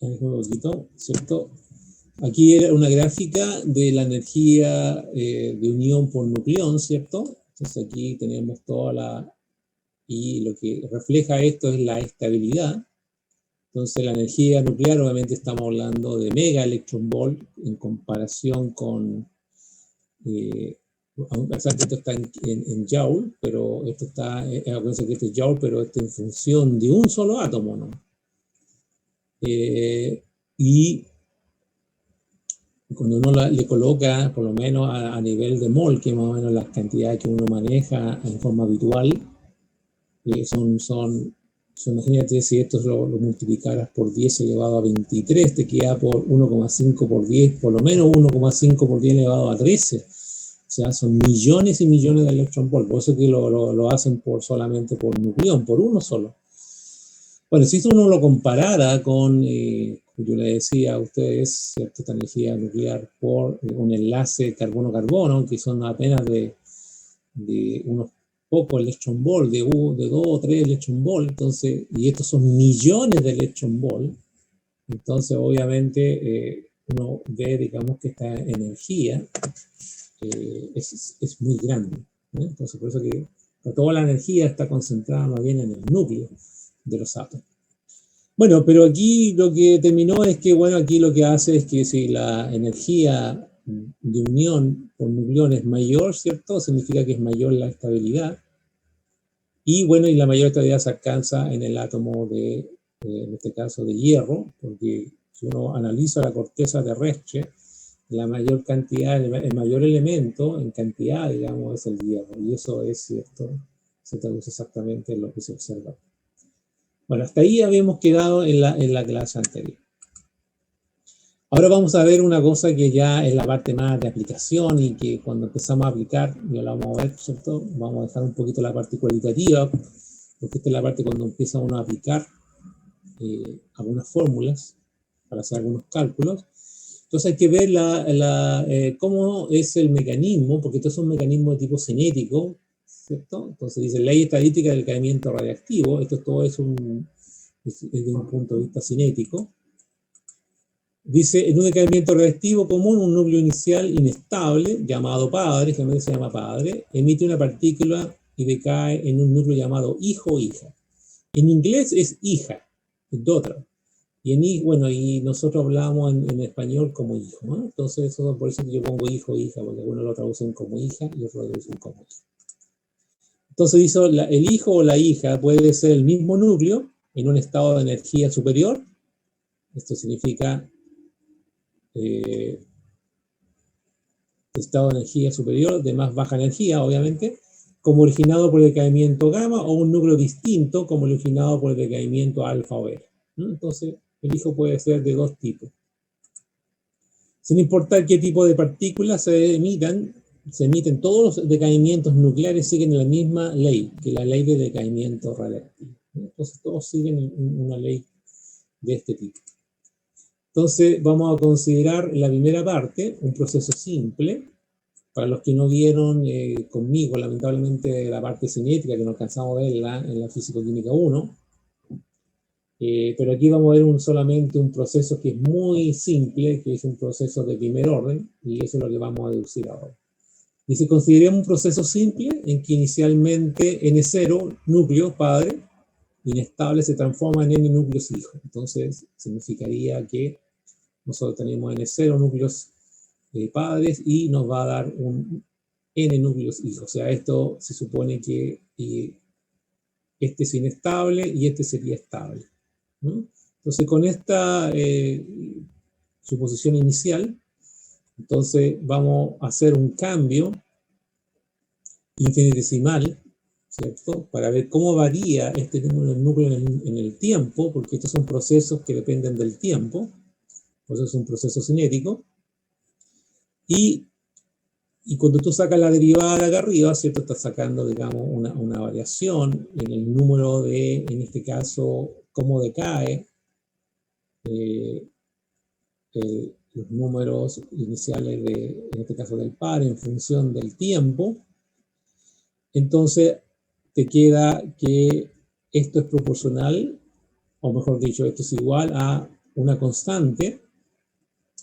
un poquito, ¿cierto? Aquí era una gráfica de la energía de unión por nucleón, ¿cierto? Entonces aquí tenemos toda la... Y lo que refleja esto es la estabilidad. Entonces la energía nuclear, obviamente estamos hablando de mega electron volt en comparación con... a pesar que esto está en Joule, pero esto está... acuérdense que esto es Joule, pero esto en función de un solo átomo, ¿no? Y cuando uno le coloca, por lo menos a nivel de mol, que es más o menos las cantidades que uno maneja en forma habitual, imagínate si esto lo multiplicaras por 10 elevado a 23, te queda por 1,5 por 10, por lo menos 1,5 por 10 elevado a 13. O sea, son millones y millones de electron volt. Por eso que lo hacen solamente por nucleón, por uno solo. Bueno, si uno lo comparara con, yo le decía a ustedes, ¿cierto? Esta energía nuclear por un enlace carbono-carbono, que son apenas de unos pocos electron volt, de 2 o 3 electron volt, entonces, y estos son millones de electron volt, entonces obviamente uno ve, digamos, que esta energía es muy grande, ¿no? Entonces por eso que toda la energía está concentrada más bien en el núcleo de los átomos. Bueno, pero aquí lo que terminó es que, bueno, aquí lo que hace es que si la energía de unión por nucleón es mayor, ¿cierto? Significa que es mayor la estabilidad. Y bueno, y la mayor estabilidad se alcanza en el átomo de, en este caso, de hierro, porque si uno analiza la corteza terrestre, la mayor cantidad, el mayor elemento en cantidad, digamos, es el hierro. Y eso es cierto, se traduce exactamente en lo que se observa. Bueno, hasta ahí habíamos quedado en la clase anterior. Ahora vamos a ver una cosa que ya es la parte más de aplicación y que cuando empezamos a aplicar, ya la vamos a ver, ¿cierto? Vamos a dejar un poquito la parte cualitativa, porque esta es la parte cuando empieza uno a aplicar algunas fórmulas para hacer algunos cálculos. Entonces hay que ver cómo es el mecanismo, porque estos son mecanismos de tipo cinético, ¿cierto? Entonces dice ley estadística del caimiento radiactivo, esto todo es desde un punto de vista cinético. Dice, en un decaimiento radiactivo común, un núcleo inicial inestable, llamado padre, generalmente se llama padre, emite una partícula y decae en un núcleo llamado hijo o hija. En inglés es hija, es daughter. Y nosotros hablamos en español como hijo, ¿no? Entonces, por eso que yo pongo hijo o hija, porque algunos lo traducen como hija y otros lo traducen como hija. Entonces dice, el hijo o la hija puede ser el mismo núcleo en un estado de energía superior. Esto significa estado de energía superior, de más baja energía, obviamente, como originado por el decaimiento gamma, o un núcleo distinto, como originado por el decaimiento alfa o beta. Entonces, el hijo puede ser de dos tipos. Sin importar qué tipo de partículas se emiten todos los decaimientos nucleares siguen la misma ley, que la ley de decaimiento radiactivo. Entonces, todos siguen una ley de este tipo. Entonces, vamos a considerar la primera parte, un proceso simple. Para los que no vieron conmigo, lamentablemente, la parte cinética, que no alcanzamos a verla en la Físico-Química 1, pero aquí vamos a ver solamente un proceso que es muy simple, que es un proceso de primer orden, y eso es lo que vamos a deducir ahora. Dice, consideremos un proceso simple en que inicialmente N0, núcleo, padre, inestable, se transforma en N núcleos hijos. Entonces, significaría que nosotros tenemos N0 núcleos padres y nos va a dar un N núcleos hijos. O sea, esto se supone que este es inestable y este sería estable, ¿no? Entonces, con esta suposición inicial, entonces vamos a hacer un cambio infinitesimal, ¿cierto? Para ver cómo varía este núcleo en el tiempo, porque estos son procesos que dependen del tiempo, por eso es un proceso cinético. Y cuando tú sacas la derivada de acá arriba, ¿cierto? Estás sacando, digamos, una variación en el número de, en este caso, cómo decae los números iniciales en este caso del par, en función del tiempo. Entonces, te queda que esto es proporcional, o mejor dicho, esto es igual a una constante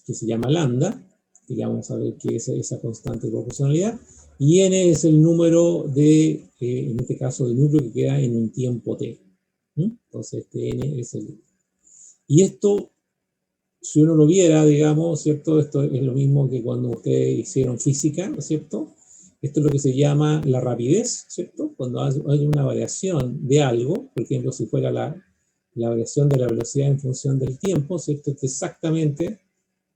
que se llama lambda, que ya vamos a ver qué es esa constante de proporcionalidad, y n es el número de, en este caso, de núcleo que queda en un tiempo t. Entonces, este n es el... Y esto, si uno lo viera, digamos, ¿cierto? Esto es lo mismo que cuando ustedes hicieron física, ¿no es cierto? Esto es lo que se llama la rapidez, ¿cierto? Cuando hay una variación de algo, por ejemplo, si fuera la variación de la velocidad en función del tiempo, ¿cierto? Esto exactamente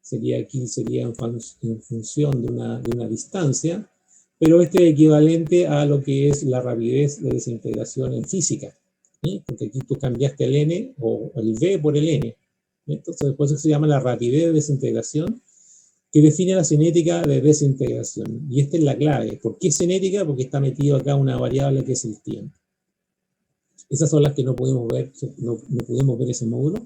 sería en función de una distancia, pero este es equivalente a lo que es la rapidez de desintegración en física, ¿sí? Porque aquí tú cambiaste el n o el v por el n. Entonces, por eso se llama la rapidez de desintegración, que define la cinética de desintegración. Y esta es la clave. ¿Por qué cinética? Porque está metido acá una variable que es el tiempo. Esas son las que no podemos ver, no podemos ver ese módulo.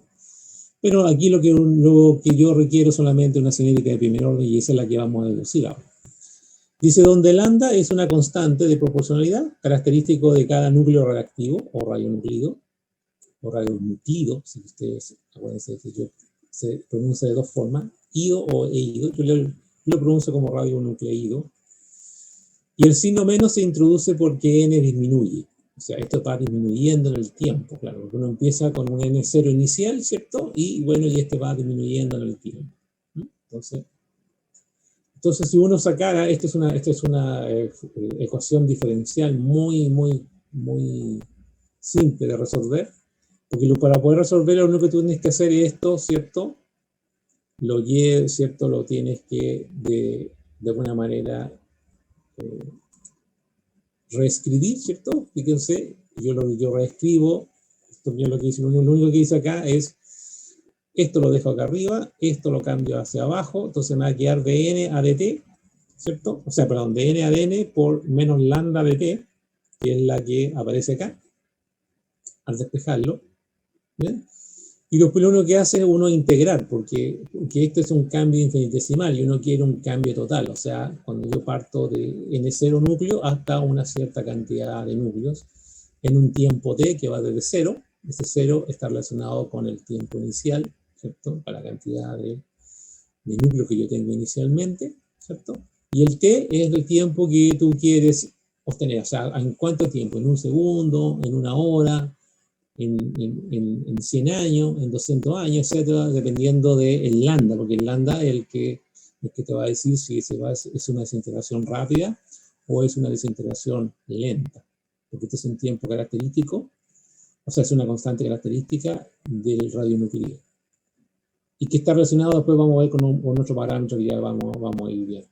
Pero aquí lo que yo requiero solamente una cinética de primer orden y esa es la que vamos a deducir ahora. Dice, donde lambda es una constante de proporcionalidad, característico de cada núcleo reactivo o radionuclido, si ustedes acuérdense que se pronuncia de dos formas, ido o eido, yo lo pronuncio como radionucleido, y el signo menos se introduce porque n disminuye. O sea, esto va disminuyendo en el tiempo, claro, porque uno empieza con un n0 inicial, ¿cierto? Y bueno, y este va disminuyendo en el tiempo. Entonces si uno sacara, esta es una ecuación diferencial muy simple de resolver, porque para poder resolver lo único que tú tienes que hacer es esto, ¿cierto? Lo y, ¿cierto? Lo tienes que, de alguna manera, reescribir, ¿cierto? Fíjense, yo reescribo, esto es lo que hice, lo único que hice acá es, esto lo dejo acá arriba, esto lo cambio hacia abajo, entonces me va a quedar dn a dt, ¿cierto? O sea, perdón, dn a dn por menos lambda dt, que es la que aparece acá, al despejarlo, ¿bien? Y después lo único que hace es uno integrar, porque esto es un cambio infinitesimal y uno quiere un cambio total. O sea, cuando yo parto de n0 núcleo hasta una cierta cantidad de núcleos en un tiempo t que va desde 0. Ese 0 está relacionado con el tiempo inicial, ¿cierto? Para la cantidad de núcleos que yo tengo inicialmente, ¿cierto? Y el t es el tiempo que tú quieres obtener. O sea, ¿en cuánto tiempo? ¿En un segundo? ¿En una hora? En 100 años, en 200 años, etcétera, dependiendo del lambda, porque el lambda es el que te va a decir si es una desintegración rápida o es una desintegración lenta, porque este es un tiempo característico, o sea, es una constante característica del radionuclido. Y que está relacionado, después vamos a ver con otro parámetro que ya vamos a ir viendo.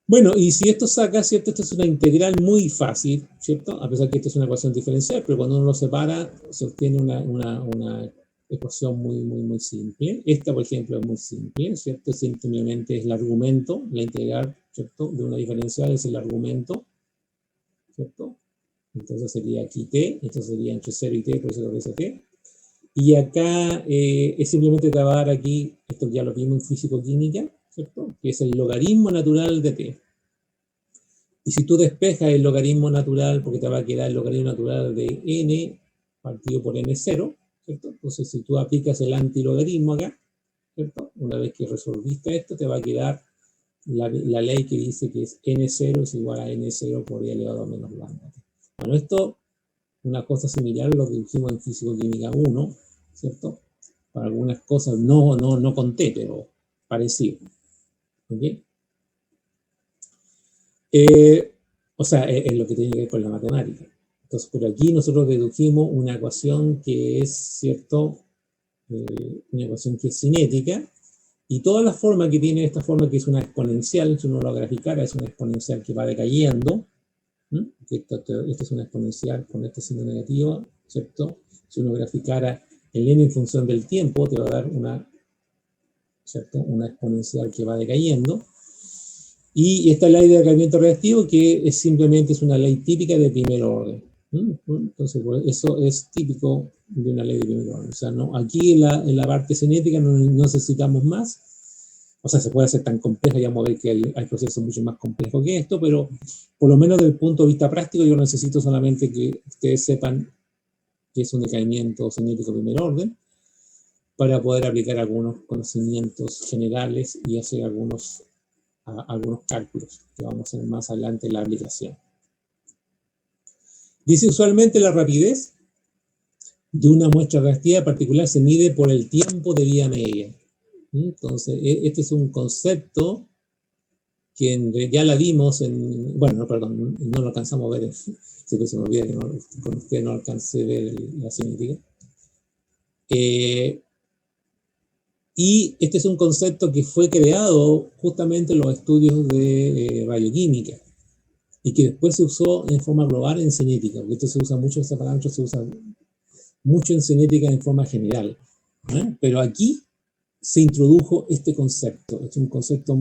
Bueno, y si esto saca, ¿cierto? Esto es una integral muy fácil, ¿cierto? A pesar que esto es una ecuación diferencial, pero cuando uno lo separa, se obtiene una ecuación muy simple. Esta, por ejemplo, es muy simple, ¿cierto? Simplemente es el argumento, la integral, ¿cierto? De una diferencial es el argumento, ¿cierto? Entonces sería aquí t, entonces sería entre 0 y t, por eso lo dice t. Y acá es simplemente te va a dar aquí, esto ya lo vimos en físico-química, ¿cierto? Que es el logaritmo natural de t. Y si tú despejas el logaritmo natural, porque te va a quedar el logaritmo natural de n partido por n0, ¿cierto? Entonces, si tú aplicas el antilogaritmo acá, ¿cierto? Una vez que resolviste esto, te va a quedar la ley que dice que es n0 es igual a n0 por i elevado a menos lambda. Bueno, esto, una cosa similar a lo que hicimos en Físico-Química 1, ¿cierto? Para algunas cosas no conté, pero parecido. ¿Ok? O sea, es lo que tiene que ver con la matemática. Entonces, por aquí nosotros dedujimos una ecuación que es, ¿cierto? Una ecuación que es cinética, y toda la forma que tiene esta forma, que es una exponencial, si uno lo graficara, es una exponencial que va decayendo. Esta es una exponencial con este signo negativo, ¿cierto? Si uno graficara el n en función del tiempo, te va a dar ¿cierto? Una exponencial que va decayendo. Y esta ley de decayamiento reactivo, que simplemente es una ley típica de primer orden. Entonces, eso es típico de una ley de primer orden. O sea, no, aquí en la parte cinética no necesitamos más. O sea, se puede hacer tan compleja, ya vamos a ver que hay procesos mucho más complejos que esto, pero por lo menos desde el punto de vista práctico, yo necesito solamente que ustedes sepan que es un decaimiento cinético de primer orden. para poder aplicar algunos conocimientos generales y hacer algunos cálculos que vamos a hacer más adelante en la aplicación. Dice, usualmente la rapidez de una muestra reactiva particular se mide por el tiempo de vida media. Entonces, este es un concepto que ya la vimos en, bueno, no, perdón, no lo alcanzamos a ver, se me olvida que con usted no alcancé a ver la cinética. Y este es un concepto que fue creado justamente en los estudios de radioquímica y que después se usó en forma global en cinética, porque esto se usa mucho, este parámetro se usa mucho en cinética en forma general. Pero aquí se introdujo este concepto. Es un concepto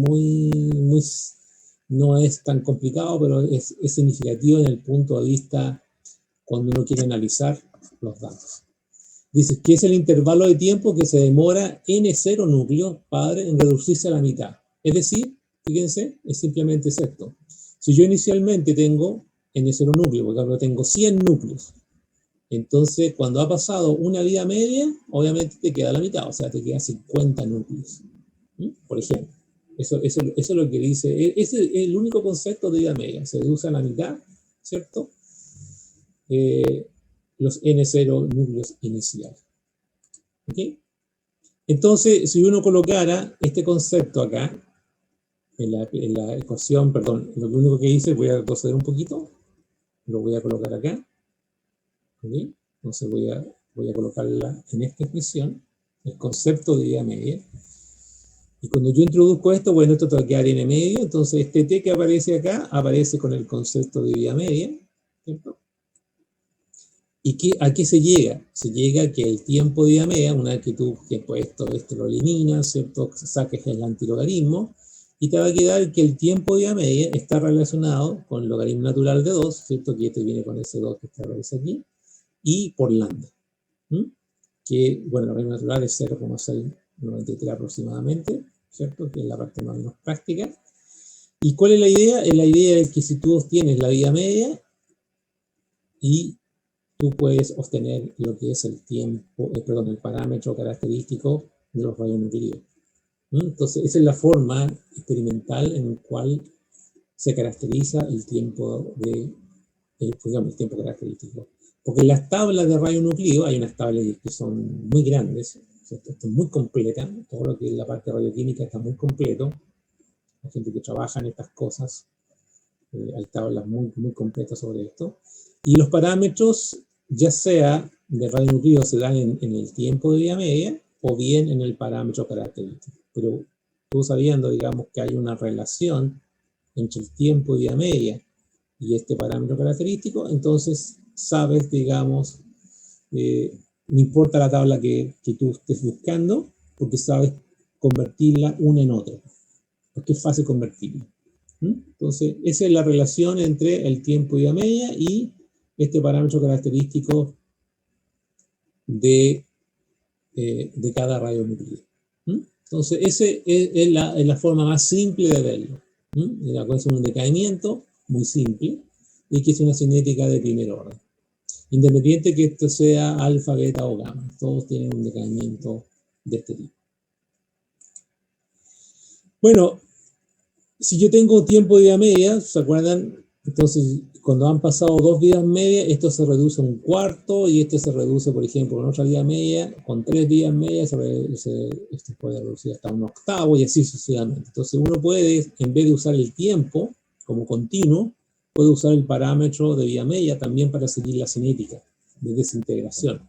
no es tan complicado, pero es significativo en el punto de vista cuando uno quiere analizar los datos. Dice que es el intervalo de tiempo que se demora N0 núcleos, padre, en reducirse a la mitad. Es decir, fíjense, es simplemente esto. Si yo inicialmente tengo N0 núcleos, por ejemplo, tengo 100 núcleos, entonces cuando ha pasado una vida media, obviamente te queda la mitad, o sea, te queda 50 núcleos, por ejemplo. Eso es lo que dice, ese es el único concepto de vida media, se reduce a la mitad, ¿cierto? Los N0 núcleos iniciales. ¿Okay? Entonces, si uno colocara este concepto acá, en la ecuación, perdón, lo único que hice, voy a retroceder un poquito, lo voy a colocar acá. ¿Okay? Entonces voy a colocarla en esta expresión, el concepto de vida media. Y cuando yo introduzco esto, bueno, esto te va a quedar n medio, entonces este t que aparece acá, aparece con el concepto de vida media, ¿cierto? ¿Y a qué se llega? Se llega a que el tiempo de vida media, una vez que tú esto lo eliminas, ¿cierto? Saques el antilogarismo, y te va a quedar que el tiempo de vida media está relacionado con el logaritmo natural de 2, ¿cierto? Que este viene con ese 2 que aparece aquí, y por lambda. Que, bueno, el logaritmo natural es 0,693 aproximadamente, ¿cierto? Que es la parte más o menos práctica. ¿Y cuál es la idea? La idea es que si tú obtienes la vida media y tú puedes obtener lo que es el tiempo, el parámetro característico de los radionuclidos. Entonces, esa es la forma experimental en la cual se caracteriza el tiempo el tiempo característico. Porque en las tablas de radionuclido hay unas tablas que son muy grandes, ¿cierto? Esto es muy completa, todo lo que es la parte radioquímica está muy completo. La gente que trabaja en estas cosas, hay tablas muy, muy completas sobre esto. Y los parámetros, ya sea de radionuclido, se dan en el tiempo de vida media o bien en el parámetro característico. Pero tú sabiendo, digamos, que hay una relación entre el tiempo de vida media y este parámetro característico, entonces sabes, digamos, no importa la tabla que tú estés buscando, porque sabes convertirla una en otra, porque es fácil convertirla. Entonces, esa es la relación entre el tiempo de vida media y este parámetro característico de cada radionuclido. Entonces, esa es la forma más simple de verlo. La cual es un decaimiento muy simple y que es una cinética de primer orden. Independiente que esto sea alfa, beta o gamma, todos tienen un decaimiento de este tipo. Bueno, si yo tengo tiempo de vida media, ¿se acuerdan? Entonces, cuando han pasado 2 vidas medias, esto se reduce a un cuarto y esto se reduce, por ejemplo, con otra vida media, con 3 vidas medias, esto puede reducir hasta un octavo y así sucesivamente. Entonces, uno puede, en vez de usar el tiempo como continuo, puede usar el parámetro de vida media también para seguir la cinética de desintegración.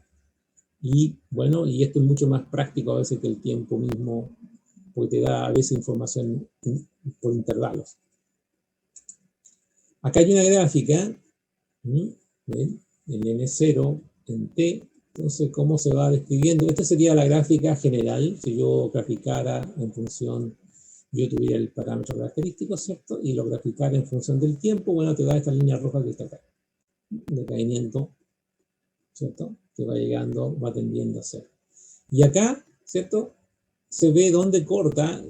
Y bueno, y esto es mucho más práctico a veces que el tiempo mismo, porque te da a veces información por intervalos. Acá hay una gráfica, ¿ven? En N0, en T, entonces cómo se va describiendo. Esta sería la gráfica general, si yo graficara en función, yo tuviera el parámetro característico, ¿cierto? Y lo graficara en función del tiempo, bueno, te da esta línea roja que está acá. Decaimiento, ¿cierto? Que va llegando, va tendiendo a ser. Y acá, ¿cierto? Se ve dónde corta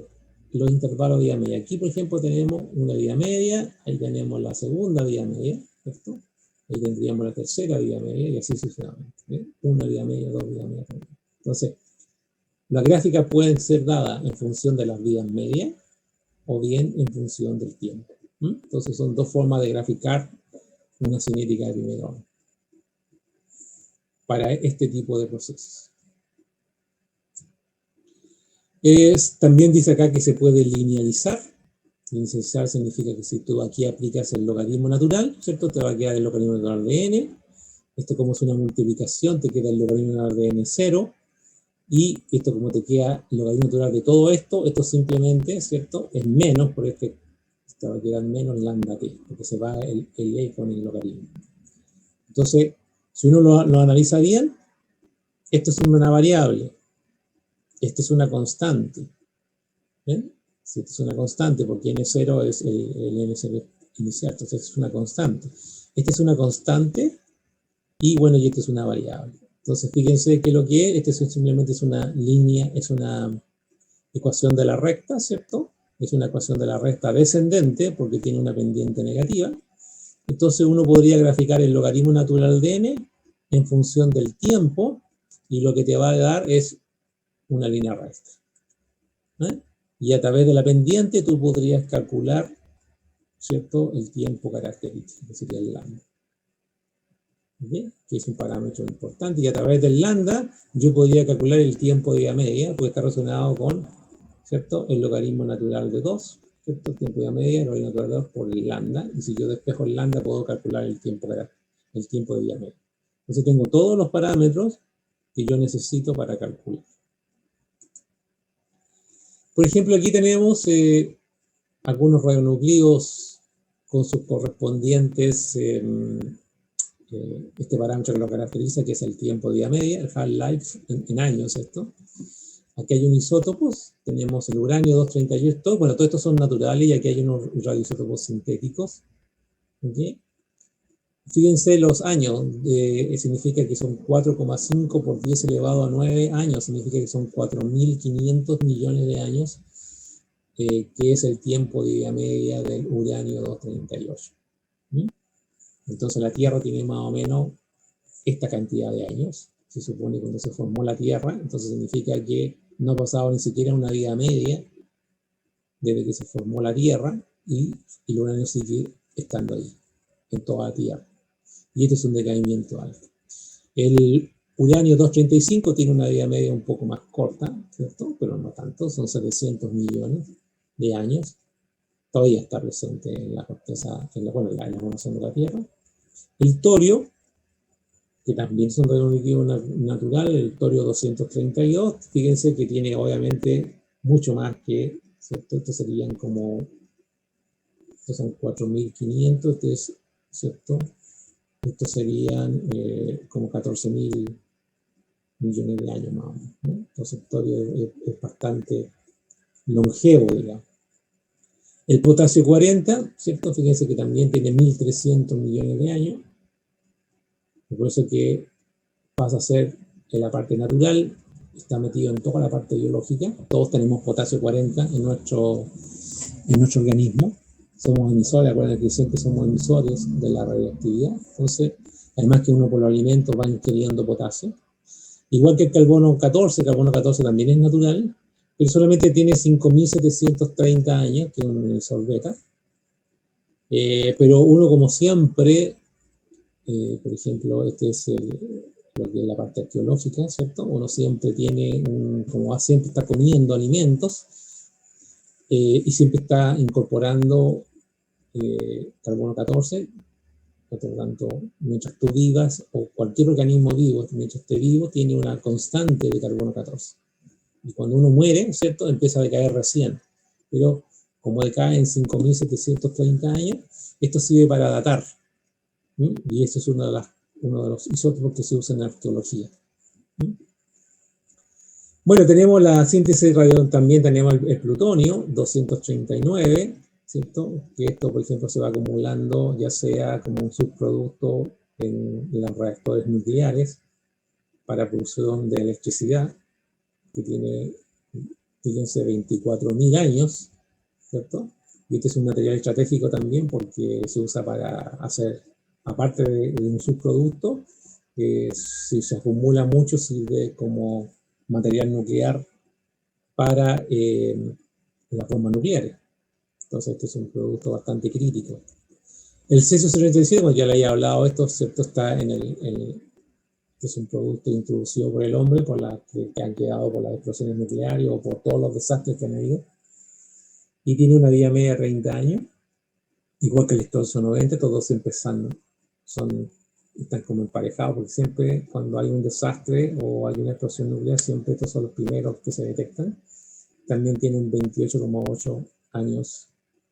los intervalos de vida media. Aquí, por ejemplo, tenemos una vida media, ahí tenemos la segunda vida media, ¿cierto? Ahí tendríamos la tercera vida media y así sucesivamente. ¿Ve? Una vida media, 2 vidas medias. Entonces, Las gráficas pueden ser dadas en función de las vidas medias o bien en función del tiempo. Entonces son dos formas de graficar una cinética de primer orden para este tipo de procesos. También dice acá que se puede linealizar. Linealizar significa que si tú aquí aplicas el logaritmo natural, ¿cierto? Te va a quedar el logaritmo natural de n. Esto como es una multiplicación, te queda el logaritmo natural de n 0. Y esto como te queda el logaritmo natural de todo esto, esto simplemente, ¿cierto? Es menos, por este te va a quedar menos lambda t, porque se va el e con el logaritmo. Entonces, si uno lo analiza bien, esto es una variable, esta es una constante. ¿Ven? Si esta es una constante, porque n0 es el n0 inicial, entonces es una constante. Esta es una constante y bueno, y esta es una variable. Entonces, fíjense que lo que es, este simplemente es una línea, es una ecuación de la recta, ¿cierto? Es una ecuación de la recta descendente porque tiene una pendiente negativa. Entonces uno podría graficar el logaritmo natural de n en función del tiempo y lo que te va a dar es una línea recta. Y a través de la pendiente tú podrías calcular, ¿cierto?, el tiempo característico, que sería el lambda. ¿Okay? Que es un parámetro importante. Y a través del lambda yo podría calcular el tiempo de vida media, porque está relacionado con, ¿cierto?, el logaritmo natural de 2, ¿cierto? El tiempo de vida media, el logaritmo natural de 2 por el lambda. Y si yo despejo el lambda puedo calcular el tiempo de vida media. Entonces tengo todos los parámetros que yo necesito para calcular. Por ejemplo, aquí tenemos algunos radionuclidos con sus correspondientes, este parámetro que lo caracteriza, que es el tiempo de vida media, el half-life en años, esto. Aquí hay un isótopos, tenemos el uranio 238, bueno, todos estos son naturales y aquí hay unos radioisótopos sintéticos. ¿Okay? Fíjense los años, significa que son 4,5 por 10 elevado a 9 años, significa que son 4.500 millones de años, que es el tiempo de vida media del uranio 238. Entonces la Tierra tiene más o menos esta cantidad de años, se supone cuando se formó la Tierra, entonces significa que no ha pasado ni siquiera una vida media desde que se formó la Tierra y el uranio sigue estando ahí, en toda la Tierra. Y este es un decaimiento alto. El uranio 235 tiene una vida media un poco más corta, ¿cierto? Pero no tanto, son 700 millones de años. Todavía está presente en la corteza, en la formación de la Tierra. El torio, que también es un radionuclido natural, el torio 232, fíjense que tiene obviamente mucho más que, ¿cierto? Estos serían como, estos son 4.500, ¿cierto? Estos serían como 14.000 millones de años más o menos, ¿no? Entonces el torio es bastante longevo, digamos. El potasio 40, ¿cierto? Fíjense que también tiene 1.300 millones de años. Por eso que pasa a ser en la parte natural, está metido en toda la parte biológica. Todos tenemos potasio 40 en nuestro organismo. Somos emisores, acuérdense que siempre somos emisores de la radioactividad. Entonces, además que uno por los alimentos va ingiriendo potasio. Igual que el carbono 14 también es natural, pero solamente tiene 5.730 años, que es un emisor beta. Pero uno, como siempre, por ejemplo, este es lo que es la parte arqueológica, ¿cierto? Uno siempre tiene, como siempre está comiendo alimentos y siempre está incorporando carbono 14, por lo tanto, mientras tú vivas, o cualquier organismo vivo, mientras esté vivo, tiene una constante de carbono 14. Y cuando uno muere, ¿cierto?, empieza a decaer recién. Pero como decae en 5.730 años, esto sirve para datar. Y esto es uno de los isótopos que se usa en arqueología. Bueno, tenemos la síntesis radio, también tenemos el plutonio 239, ¿cierto? Que esto, por ejemplo, se va acumulando ya sea como un subproducto en los reactores nucleares para producción de electricidad, que tiene, fíjense, 24.000 años, ¿cierto? Y este es un material estratégico también porque se usa para hacer, aparte de un subproducto, si se acumula mucho sirve como material nuclear para las bombas nucleares. Entonces este es un producto bastante crítico. El cesio-137, como ya le había hablado de esto, ¿cierto? Está es un producto introducido por el hombre, que han quedado por las explosiones nucleares o por todos los desastres que han habido. Y tiene una vida media de 30 años, igual que el stroncio-90, todos empezando. Están como emparejados, porque siempre cuando hay un desastre o hay una explosión nuclear, siempre estos son los primeros que se detectan. También tienen 28,8 años,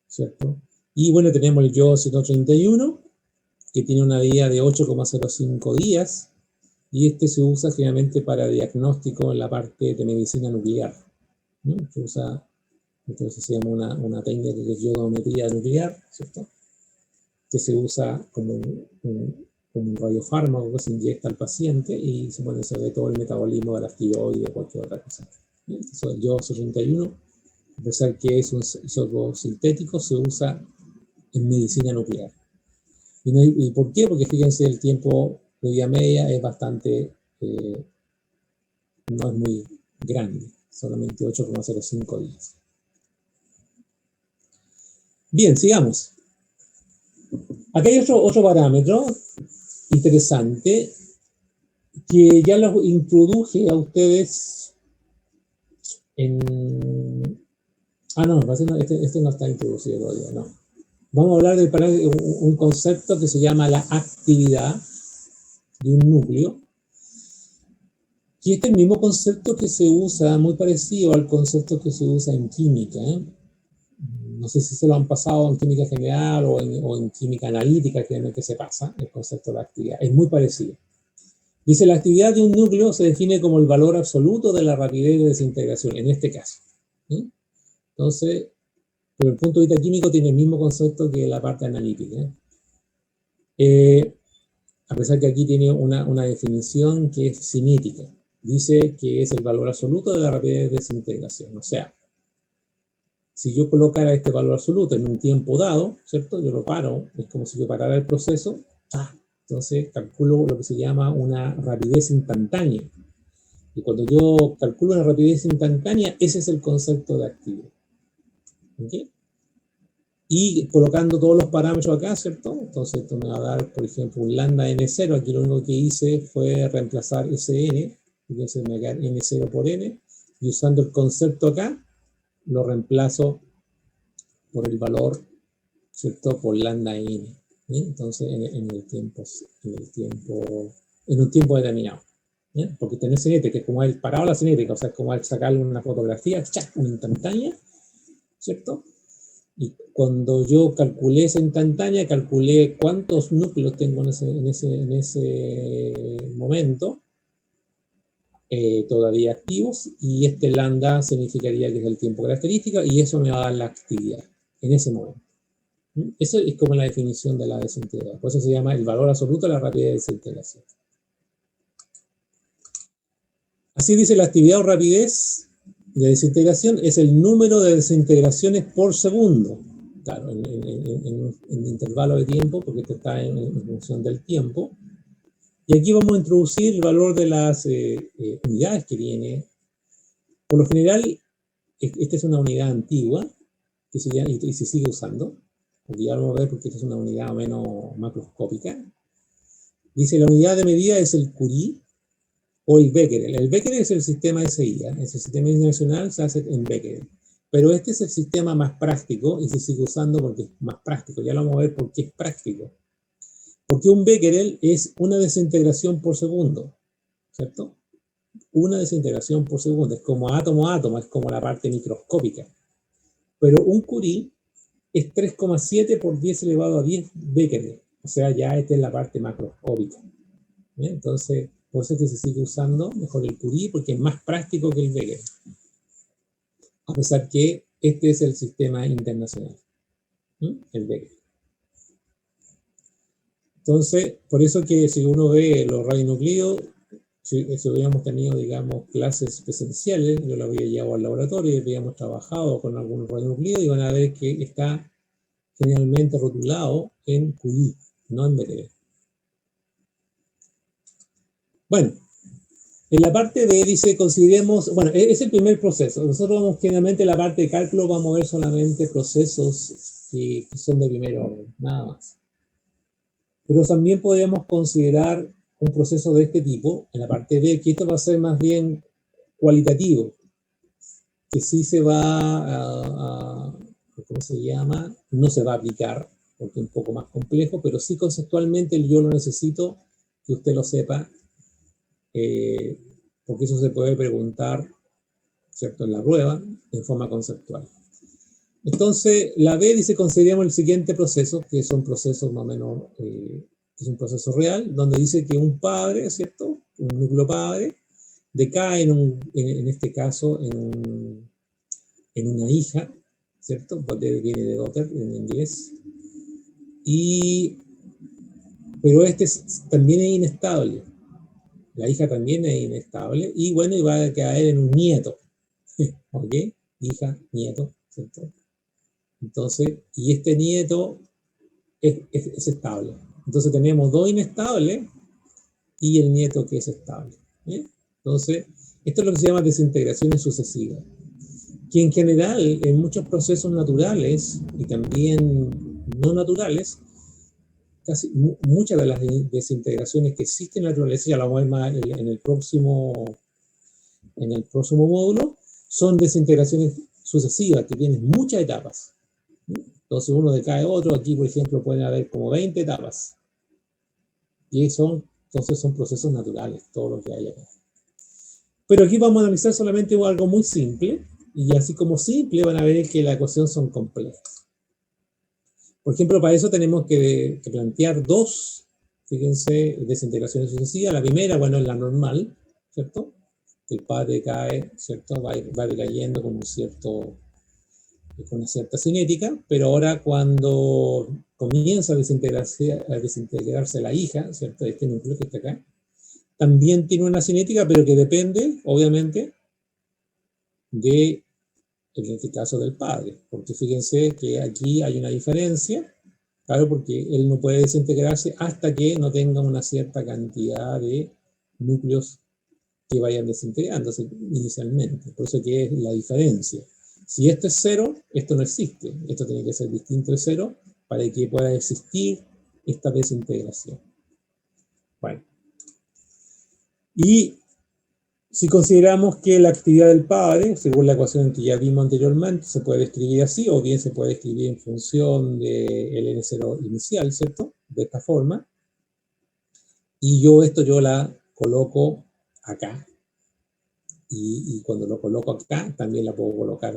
¿cierto? Y bueno, tenemos el Yo-131, que tiene una vida de 8,05 días, y este se usa generalmente para diagnóstico en la parte de medicina nuclear, ¿no? Entonces se llama una técnica que es iodometría nuclear, ¿cierto? Que se usa como un radiofármaco que se inyecta al paciente y se ve todo el metabolismo de la tiroides o cualquier otra cosa. Eso, el Yo-131, a pesar que es un isótopo sintético, se usa en medicina nuclear. ¿Y por qué? Porque fíjense, el tiempo de vida media es bastante, no es muy grande, solamente 8,05 días. Bien, sigamos. Acá hay otro parámetro interesante que ya lo introduje a ustedes en... no, este no está introducido todavía, no. Vamos a hablar de un concepto que se llama la actividad de un núcleo. Y este es el mismo concepto que se usa, muy parecido al concepto que se usa en química. No sé si se lo han pasado en química general o en química analítica, que se pasa el concepto de actividad. Es muy parecido. Dice, la actividad de un núcleo se define como el valor absoluto de la rapidez de desintegración, en este caso. Entonces, pero el punto de vista químico tiene el mismo concepto que la parte analítica. A pesar que aquí tiene una definición que es cinética. Dice que es el valor absoluto de la rapidez de desintegración. O sea, si yo colocara este valor absoluto en un tiempo dado, ¿cierto? Yo lo paro, es como si yo parara el proceso. Entonces calculo lo que se llama una rapidez instantánea. Y cuando yo calculo una rapidez instantánea, ese es el concepto de actividad. ¿Okay? Y colocando todos los parámetros acá, ¿cierto? Entonces esto me va a dar, por ejemplo, un lambda n0. Aquí lo único que hice fue reemplazar ese n. Entonces me va a quedar n0 por n. Y usando el concepto acá, lo reemplazo por el valor, ¿cierto? Por lambda n. ¿Sí? Entonces en un tiempo determinado. ¿Sí? Porque tener cinética, que es como el parado la cinética, o sea, es como al sacarle una fotografía, una instantánea, ¿cierto? Y cuando yo calculé esa instantánea, calculé cuántos núcleos tengo en ese momento, todavía activos, y este lambda significaría que es el tiempo característico, y eso me va a dar la actividad en ese momento. Eso es como la definición de la desintegración. Por eso se llama el valor absoluto de la rapidez de desintegración. Así dice, la actividad o rapidez de desintegración es el número de desintegraciones por segundo. Claro, en intervalo de tiempo, porque esto está en función del tiempo. Y aquí vamos a introducir el valor de las unidades que tiene. Por lo general, esta es una unidad antigua que se llama, y se sigue usando. Aquí ya lo vamos a ver porque esta es una unidad o menos macroscópica. Dice, la unidad de medida es el Curie o el Becquerel. El Becquerel es el sistema SI, el sistema internacional se hace en Becquerel. Pero este es el sistema más práctico y se sigue usando porque es más práctico. Ya lo vamos a ver por qué es práctico. Porque un Becquerel es una desintegración por segundo, ¿cierto? Una desintegración por segundo. Es como átomo a átomo, es como la parte microscópica. Pero un Curie es 3,7 por 10 elevado a 10 Becquerel. O sea, ya esta es la parte macroscópica. Entonces, por eso es que se sigue usando mejor el Curie, porque es más práctico que el Becquerel. A pesar que este es el sistema internacional, el Becquerel. Entonces, por eso que si uno ve los radionuclidos, si hubiéramos tenido, digamos, clases presenciales, yo lo había llevado al laboratorio y habíamos trabajado con algunos radionuclidos y van a ver que está generalmente rotulado en Curie, no en Becquerel. Bueno, En la parte B dice, consideremos, bueno, es el primer proceso. Nosotros vamos, generalmente en la parte de cálculo vamos a ver solamente procesos que son de primer orden, nada más. Pero también podríamos considerar un proceso de este tipo, en la parte B, que esto va a ser más bien cualitativo, que sí se va ¿cómo se llama? No se va a aplicar, porque es un poco más complejo, pero sí conceptualmente yo lo necesito que usted lo sepa, porque eso se puede preguntar, ¿cierto?, en la prueba, en forma conceptual. Entonces, la B dice, consideremos el siguiente proceso, que son procesos más o menos, es un proceso real, donde dice que un padre, ¿cierto?, un núcleo padre, decae en este caso en una hija, ¿cierto? Viene de daughter en inglés. Pero también es inestable. La hija también es inestable. Y bueno, y va a caer en un nieto. ¿Ok? Hija, nieto, ¿cierto? Entonces, y este nieto es estable. Entonces tenemos dos inestables y el nieto que es estable. Entonces, esto es lo que se llama desintegraciones sucesivas, que en general en muchos procesos naturales y también no naturales, casi muchas de las desintegraciones que existen en la naturaleza, ya la vamos a ver más en el próximo módulo, son desintegraciones sucesivas que tienen muchas etapas. Entonces uno decae otro, aquí por ejemplo pueden haber como 20 etapas. Y entonces son procesos naturales, todo lo que hay acá. Pero aquí vamos a analizar solamente algo muy simple, y así como simple van a ver que las ecuaciones son complejas. Por ejemplo, para eso tenemos que plantear dos, fíjense, desintegraciones sucesivas. La primera, bueno, es la normal, ¿cierto? El padre cae, ¿cierto? Va decayendo con una cierta cinética, pero ahora cuando comienza a desintegrarse la hija, ¿cierto? Este núcleo que está acá, también tiene una cinética, pero que depende, obviamente, en este caso del padre, porque fíjense que aquí hay una diferencia, claro, porque él no puede desintegrarse hasta que no tenga una cierta cantidad de núcleos que vayan desintegrándose inicialmente, por eso que es la diferencia. Si esto es cero, esto no existe, esto tiene que ser distinto de cero para que pueda existir esta desintegración. Bueno, y si consideramos que la actividad del padre, según la ecuación que ya vimos anteriormente, se puede escribir así, o bien se puede escribir en función del N0 inicial, ¿cierto? De esta forma. Y yo la coloco acá. Y cuando lo coloco acá, también la puedo colocar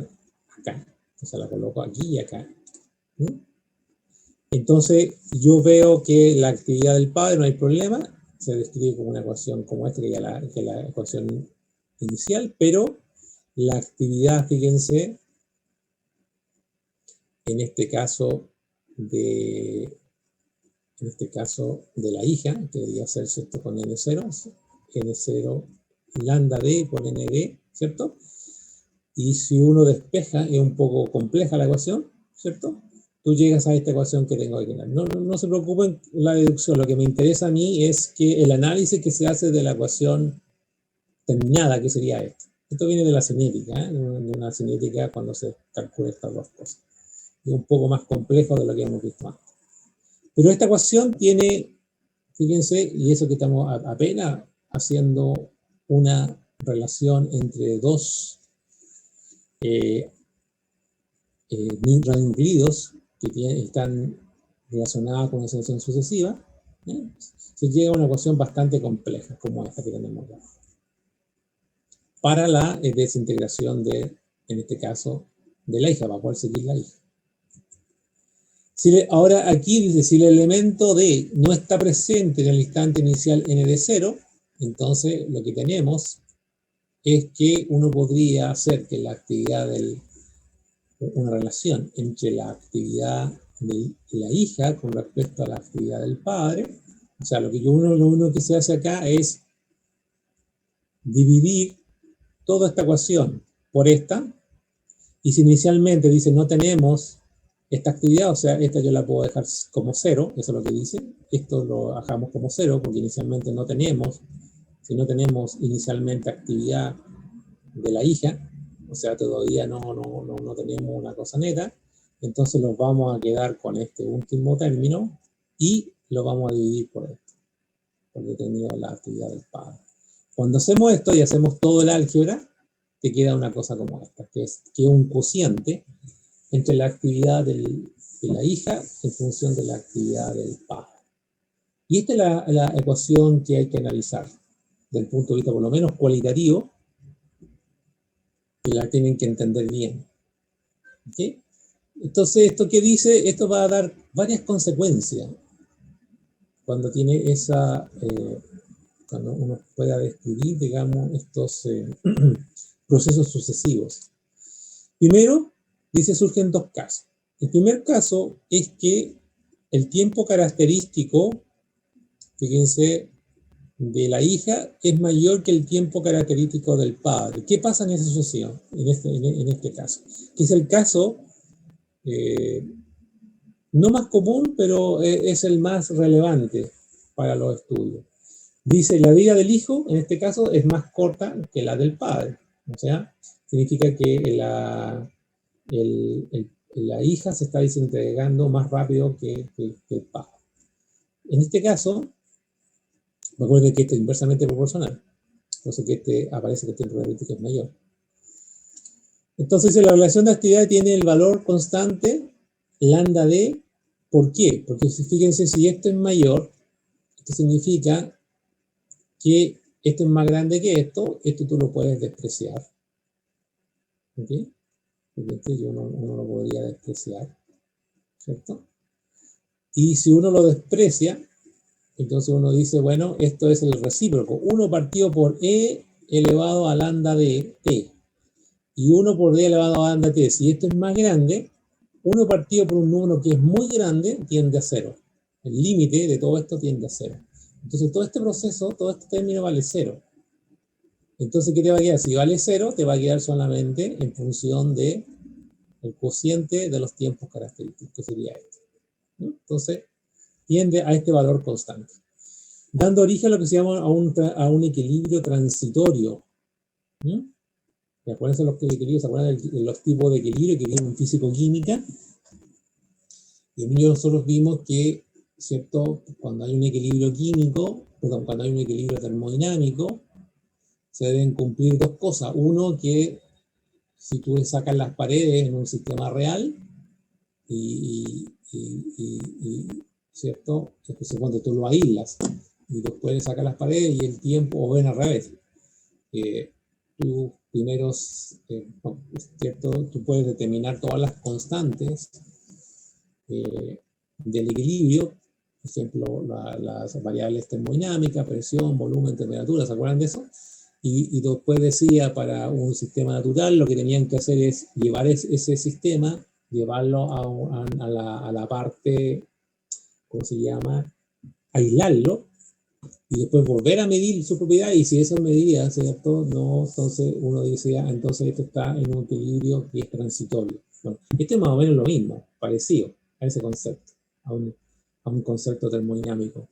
acá. Entonces la coloco aquí y acá. Entonces yo veo que la actividad del padre no hay problema, se describe como una ecuación como esta, que es la ecuación inicial, pero la actividad, fíjense, en este caso de la hija, que debería ser, ¿cierto?, con N0 lambda D por ND, ¿cierto? Y si uno despeja, es un poco compleja la ecuación, ¿cierto? Tú llegas a esta ecuación que tengo aquí. No se preocupen la deducción, lo que me interesa a mí es que el análisis que se hace de la ecuación terminada, que sería esto. Esto viene de la cinética, de una cinética cuando se calcula estas dos cosas. Es un poco más complejo de lo que hemos visto antes. Pero esta ecuación tiene, fíjense, y eso que estamos apenas haciendo una relación entre dos radionuclidos que están relacionadas con una selección sucesiva, se llega a una ecuación bastante compleja, como esta que tenemos acá, para la desintegración en este caso, de la hija, para poder seguir la hija. Ahora aquí dice, si el elemento D no está presente en el instante inicial n de 0, entonces lo que tenemos es que uno podría hacer que la actividad una relación entre la actividad de la hija con respecto a la actividad del padre. O sea, lo único que se hace acá es dividir toda esta ecuación por esta, y si inicialmente dice no tenemos esta actividad, o sea, esta yo la puedo dejar como 0, eso es lo que dice, esto lo dejamos como 0 porque inicialmente no tenemos si no tenemos inicialmente actividad de la hija, o sea, todavía no tenemos una cosa neta, entonces los vamos a quedar con este último término y lo vamos a dividir por esto, por determinar la actividad del padre. Cuando hacemos esto y hacemos todo el álgebra, te queda una cosa como esta, que es un cociente entre la actividad de la hija en función de la actividad del padre. Y esta es la ecuación que hay que analizar desde el punto de vista por lo menos cualitativo, y la tienen que entender bien. ¿Okay? Entonces, ¿esto qué dice? Esto va a dar varias consecuencias cuando tiene esa, cuando uno pueda describir, digamos, estos procesos sucesivos. Primero, dice, surgen dos casos. El primer caso es que el tiempo característico, fíjense, de la hija es mayor que el tiempo característico del padre. ¿Qué pasa en esa sucesión, en este caso? Que es el caso no más común, pero es el más relevante para los estudios. Dice, la vida del hijo, en este caso, es más corta que la del padre. O sea, significa que la hija se está desintegrando más rápido que el padre. En este caso, recuerden que esto es inversamente proporcional. Entonces que aparece que este probabilidad es mayor. Entonces la relación de actividad tiene el valor constante lambda d. ¿Por qué? Porque fíjense, si esto es mayor, esto significa que esto es más grande que esto tú lo puedes despreciar. ¿Ok? Uno lo podría despreciar, ¿cierto? Y si uno lo desprecia, entonces uno dice, bueno, esto es el recíproco. 1 partido por e elevado a lambda de t. Y 1 por d elevado a lambda t. Si esto es más grande, 1 partido por un número que es muy grande tiende a 0. El límite de todo esto tiende a 0. Entonces todo este proceso, todo este término vale 0. Entonces, ¿qué te va a quedar? Si vale 0, te va a quedar solamente en función del cociente de los tiempos característicos, que sería este. ¿No? Entonces, tiende a este valor constante, dando origen a lo que se llama a un equilibrio transitorio. ¿Se acuerdan de los equilibrios? ¿Se acuerdan de los tipos de equilibrio que vimos en físico-química? Y en ello nosotros vimos que, ¿cierto? Cuando hay un equilibrio químico, perdón, cuando hay un equilibrio termodinámico, se deben cumplir dos cosas. Uno, que si tú sacas las paredes en un sistema real, ¿cierto? Entonces cuando tú lo aíslas y después sacas las paredes y el tiempo, o ven al revés, tú primero, ¿cierto? Tú puedes determinar todas las constantes del equilibrio, por ejemplo, las variables termodinámicas, presión, volumen, temperatura, ¿se acuerdan de eso? Y después decía, para un sistema natural, lo que tenían que hacer es llevar ese sistema, llevarlo a la parte, ¿cómo se llama? Aislarlo, y después volver a medir su propiedad, y si esas medidas, ¿cierto? No, entonces uno dice, entonces esto está en un equilibrio que es transitorio. Bueno, este es más o menos lo mismo, parecido a ese concepto, a un concepto termodinámico.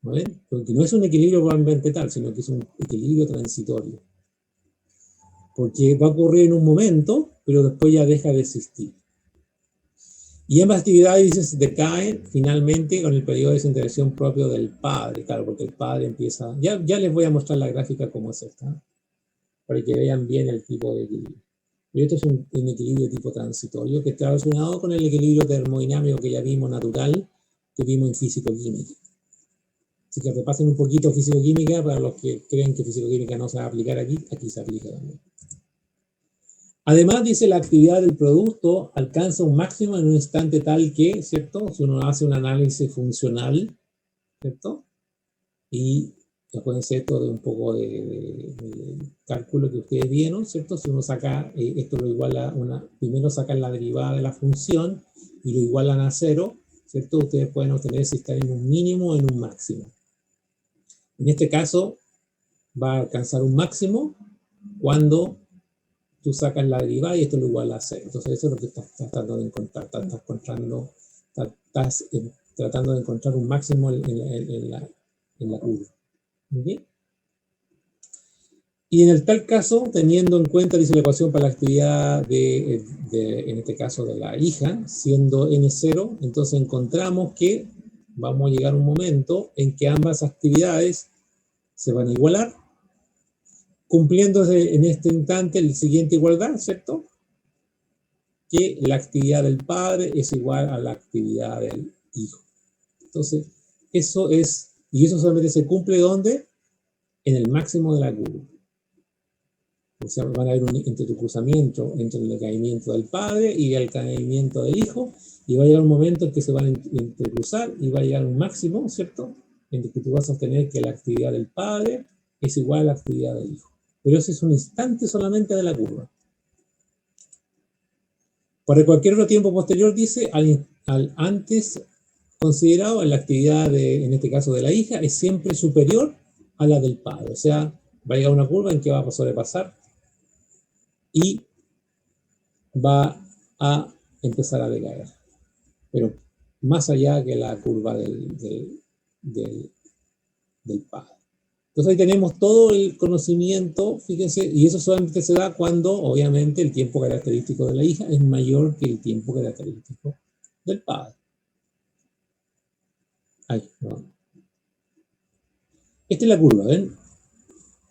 ¿No ven? Porque no es un equilibrio probablemente tal, sino que es un equilibrio transitorio. Porque va a ocurrir en un momento, pero después ya deja de existir. Y ambas actividades decaen finalmente con el periodo de desintegración propio del padre, claro, porque el padre empieza... Ya les voy a mostrar la gráfica como es esta, para que vean bien el tipo de equilibrio. Y esto es un equilibrio tipo transitorio que está relacionado con el equilibrio termodinámico que ya vimos natural, que vimos en físico-química. Así que repasen un poquito físico-química para los que creen que físico-química no se va a aplicar aquí se aplica también. Además, dice, la actividad del producto alcanza un máximo en un instante tal que, ¿cierto? Si uno hace un análisis funcional, ¿cierto? Y acuérdense esto de un poco de cálculo que ustedes vieron, ¿cierto? Si uno saca, esto lo iguala primero sacan la derivada de la función y lo igualan a 0, ¿cierto? Ustedes pueden obtener si están en un mínimo o en un máximo. En este caso, va a alcanzar un máximo cuando tú sacas la derivada y esto lo iguala a 0. Entonces eso es lo que estás tratando de encontrar. Estás tratando de encontrar un máximo en la curva. ¿Okay? Y en el tal caso, teniendo en cuenta, dice la ecuación para la actividad en este caso de la hija, siendo n0, entonces encontramos que vamos a llegar a un momento en que ambas actividades se van a igualar, cumpliéndose en este instante la siguiente igualdad, ¿cierto? Que la actividad del padre es igual a la actividad del hijo. Entonces, eso es, y eso solamente se cumple ¿dónde? En el máximo de la curva. O sea, van a haber un entrecruzamiento entre el decaimiento del padre y el decaimiento del hijo, y va a llegar un momento en que se van a entrecruzar y va a llegar un máximo, ¿cierto? En que tú vas a obtener que la actividad del padre es igual a la actividad del hijo. Pero ese es un instante solamente de la curva. Para cualquier otro tiempo posterior, dice, al antes considerado, la actividad, en este caso de la hija, es siempre superior a la del padre. O sea, va a llegar una curva en que va a sobrepasar y va a empezar a decaer. Pero más allá que la curva del padre. Entonces ahí tenemos todo el conocimiento, fíjense, y eso solamente se da cuando, obviamente, el tiempo característico de la hija es mayor que el tiempo característico del padre. Ahí, no. Esta es la curva, ¿ven?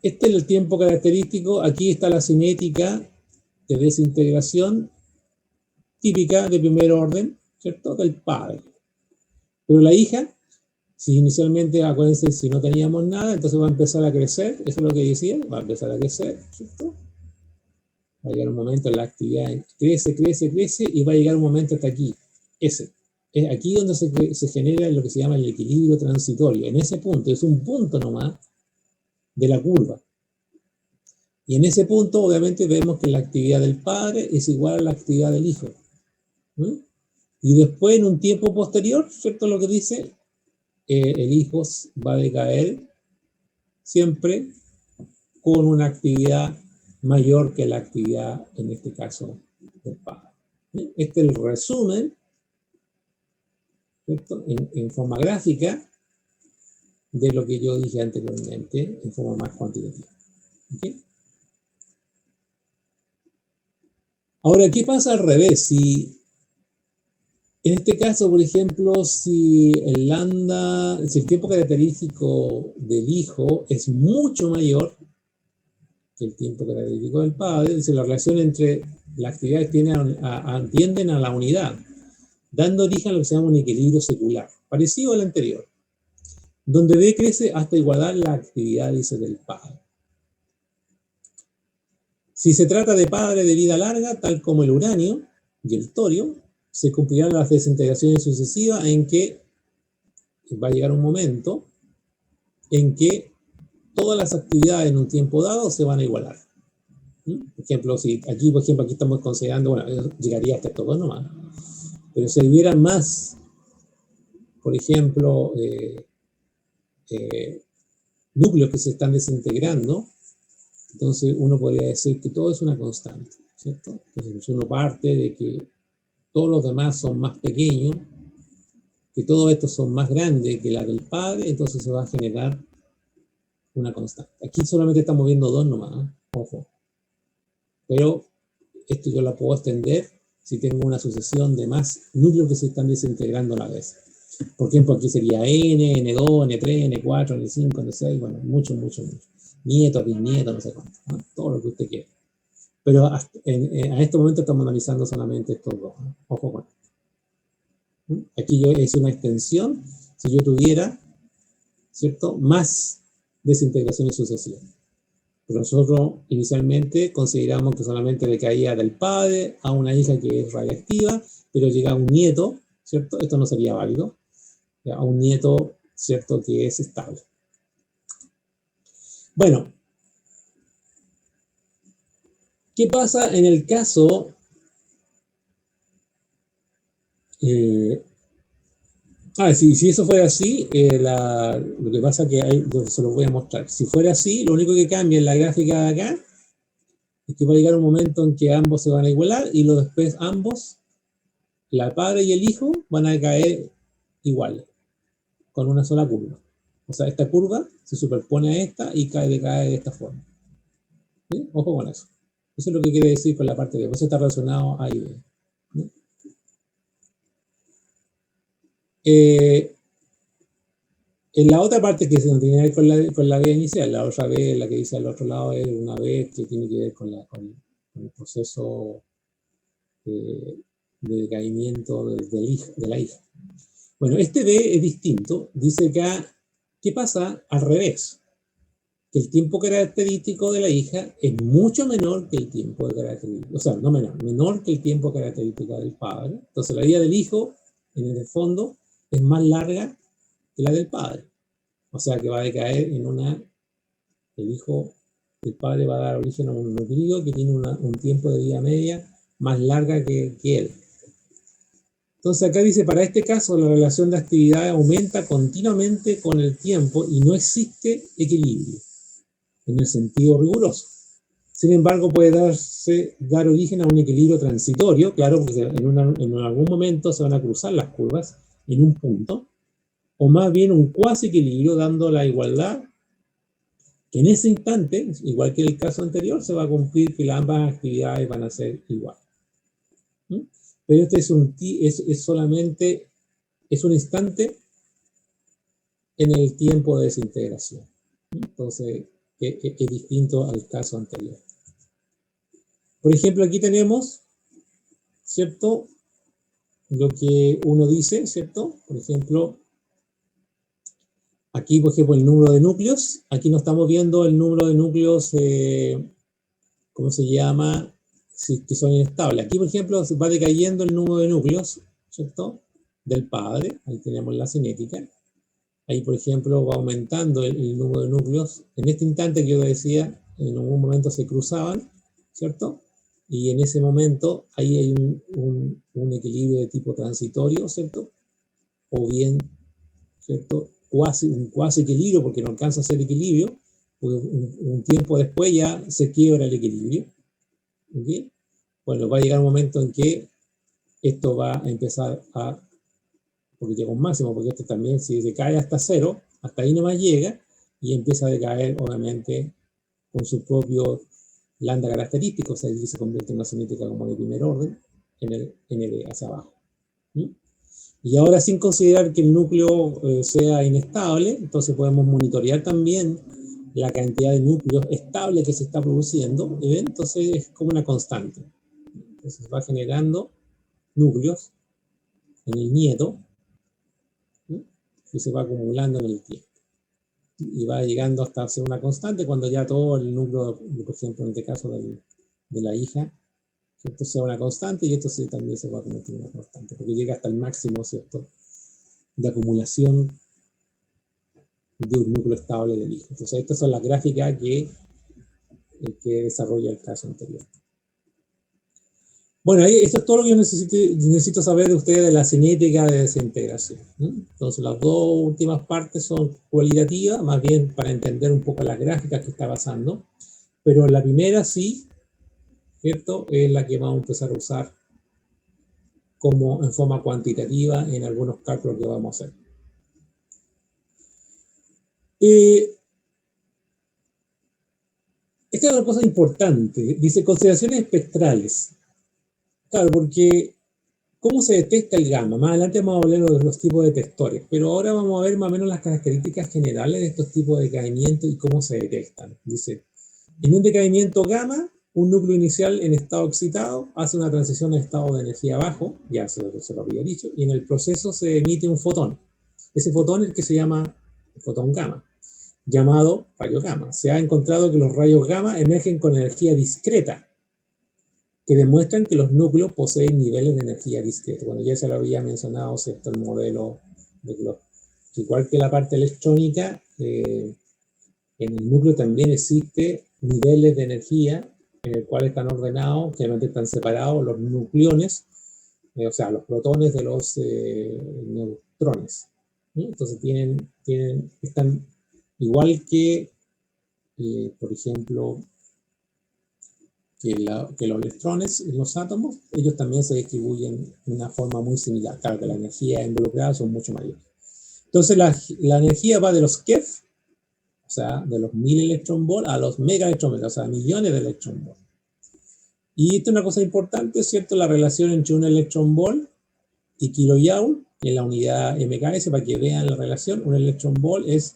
Este es el tiempo característico. Aquí está la cinética de desintegración típica de primer orden, ¿cierto? Del padre. Pero la hija, si inicialmente, acuérdense, si no teníamos nada, entonces va a empezar a crecer, eso es lo que decía, va a empezar a crecer, ¿cierto? Va a llegar un momento en la actividad, crece, crece, crece, y va a llegar un momento hasta aquí, ese. Es aquí donde se genera lo que se llama el equilibrio transitorio. En ese punto, es un punto nomás de la curva. Y en ese punto, obviamente, vemos que la actividad del padre es igual a la actividad del hijo. ¿Sí? Y después, en un tiempo posterior, ¿cierto? Lo que dice, el hijo va a decaer siempre con una actividad mayor que la actividad, en este caso, del padre. ¿Sí? Este es el resumen, ¿cierto? En forma gráfica de lo que yo dije anteriormente, en forma más cuantitativa. ¿Okay? Ahora, ¿qué pasa al revés? Si en este caso, por ejemplo, si el lambda, si el tiempo característico del hijo es mucho mayor que el tiempo característico del padre, dice la relación entre las actividades tienden a la unidad, dando origen a lo que se llama un equilibrio secular, parecido al anterior, donde D crece hasta igualar la actividad, dice, del padre. Si se trata de padre de vida larga, tal como el uranio y el torio, se cumplirán las desintegraciones sucesivas en que va a llegar un momento en que todas las actividades en un tiempo dado se van a igualar. Por ejemplo, si aquí, aquí estamos considerando, bueno, llegaría hasta estos dos nomás, pero si hubiera más, por ejemplo, núcleos que se están desintegrando, entonces uno podría decir que todo es una constante, ¿cierto? Entonces uno parte de que todos los demás son más pequeños, que todos estos son más grandes que la del padre, entonces se va a generar una constante. Aquí solamente estamos viendo dos nomás, ¿eh? Ojo. Pero esto yo la puedo extender si tengo una sucesión de más núcleos que se están desintegrando a la vez. Por ejemplo, aquí sería N, N2, N3, N4, N5, N6, bueno, mucho. Nietos, bisnietos, no sé cuánto, ¿no? Todo lo que usted quiera. Pero a este momento estamos analizando solamente estos dos, ¿no? Ojo con esto. Aquí yo hice una extensión, si yo tuviera, ¿cierto?, más desintegraciones sucesivas. Pero nosotros inicialmente consideramos que solamente le caía del padre a una hija que es radiactiva, pero llega un nieto, ¿cierto? Esto no sería válido. A un nieto, ¿cierto?, que es estable. Bueno, ¿qué pasa en el caso? Si eso fuera así, lo que pasa que se lo voy a mostrar. Si fuera así, lo único que cambia en la gráfica de acá es que va a llegar un momento en que ambos se van a igualar y después ambos, la padre y el hijo, van a caer igual, con una sola curva. O sea, esta curva se superpone a esta y cae de esta forma. ¿Sí? Ojo con eso. Eso es lo que quiere decir con la parte B. Por eso está relacionado a I B. ¿Sí? En la otra parte que se no tiene que ver con la B inicial, la otra B, la que dice al otro lado, es una B que tiene que ver con el proceso de decaimiento de la hija. Bueno, este B es distinto. Dice acá, ¿qué pasa al revés? Que el tiempo característico de la hija es mucho menor que el tiempo de característico, o sea, no menor que el tiempo característico del padre. Entonces la vida del hijo, en el fondo, es más larga que la del padre. O sea que va a decaer en el hijo, el padre va a dar origen a un nucleo que tiene un tiempo de vida media más larga que él. Entonces acá dice, para este caso la relación de actividad aumenta continuamente con el tiempo y no existe equilibrio en el sentido riguroso. Sin embargo, puede dar origen a un equilibrio transitorio, claro, porque en algún momento se van a cruzar las curvas en un punto, o más bien un cuasi equilibrio dando la igualdad, que en ese instante, igual que el caso anterior, se va a cumplir que ambas actividades van a ser iguales. ¿Mm? Pero este es solamente, es un instante en el tiempo de desintegración. Entonces, es distinto al caso anterior. Por ejemplo, aquí tenemos, ¿cierto? Lo que uno dice, ¿cierto? Por ejemplo, aquí, por ejemplo, el número de núcleos. Aquí no estamos viendo el número de núcleos, ¿cómo se llama? Que son inestables. Aquí, por ejemplo, va decayendo el número de núcleos, ¿cierto? Del padre. Ahí tenemos la cinética. Ahí, por ejemplo, va aumentando el número de núcleos. En este instante que yo decía, en algún momento se cruzaban, ¿cierto? Y en ese momento ahí hay un equilibrio de tipo transitorio, ¿cierto? O bien, ¿cierto? Un cuasi equilibrio, porque no alcanza a ser equilibrio, porque un tiempo después ya se quiebra el equilibrio. ¿Okay? Bueno, va a llegar un momento en que esto va a empezar porque llega un máximo, porque esto también, si se cae hasta cero, hasta ahí nomás llega, y empieza a decaer, obviamente, con su propio lambda característico, o sea, allí se convierte en una cinética como de primer orden, en el ND hacia abajo. ¿Sí? Y ahora, sin considerar que el núcleo sea inestable, entonces podemos monitorear también la cantidad de núcleos estables que se está produciendo, ¿sí? Entonces es como una constante. Entonces va generando núcleos en el nieto, ¿sí? Que se va acumulando en el tiempo. Y va llegando hasta ser una constante cuando ya todo el núcleo, por ejemplo, en este caso de la hija, esto sea una constante y esto también se va a convertir en una constante, porque llega hasta el máximo, ¿cierto?, de acumulación de un núcleo estable del hijo. Entonces, estas son las gráficas que desarrolla el caso anterior. Bueno, eso es todo lo que yo necesito saber de ustedes de la cinética de desintegración. Entonces, las dos últimas partes son cualitativas, más bien para entender un poco las gráficas que está pasando, pero la primera sí, ¿cierto?, es la que vamos a empezar a usar como en forma cuantitativa en algunos cálculos que vamos a hacer. Esta es una cosa importante, dice consideraciones espectrales. Claro, porque ¿cómo se detecta el gamma? Más adelante vamos a hablar de los tipos de detectores, pero ahora vamos a ver más o menos las características generales de estos tipos de decaimiento y cómo se detectan. Dice, en un decaimiento gamma, un núcleo inicial en estado excitado hace una transición a estado de energía bajo, ya se lo había dicho, y en el proceso se emite un fotón. Ese fotón es el que se llama fotón gamma, llamado rayo gamma. Se ha encontrado que los rayos gamma emergen con energía discreta, que demuestran que los núcleos poseen niveles de energía discreta. Cuando ya se lo había mencionado, ¿cierto?, el modelo de Bloch. Igual que la parte electrónica, en el núcleo también existe niveles de energía en el cual están ordenados, generalmente están separados los nucleones, o sea, los protones de los neutrones. ¿Sí? Entonces están igual que, por ejemplo, que los electrones, los átomos, ellos también se distribuyen de una forma muy similar. Claro que la energía involucrada son mucho mayores. Entonces la energía va de los keV O sea, de los 1000 electronvolts a los mega electronvolts, o sea, millones de electronvolts. Y esto es una cosa importante, ¿cierto? La relación entre un electronvolt y kilojoule, que es la unidad MKS, para que vean la relación. Un electronvolt es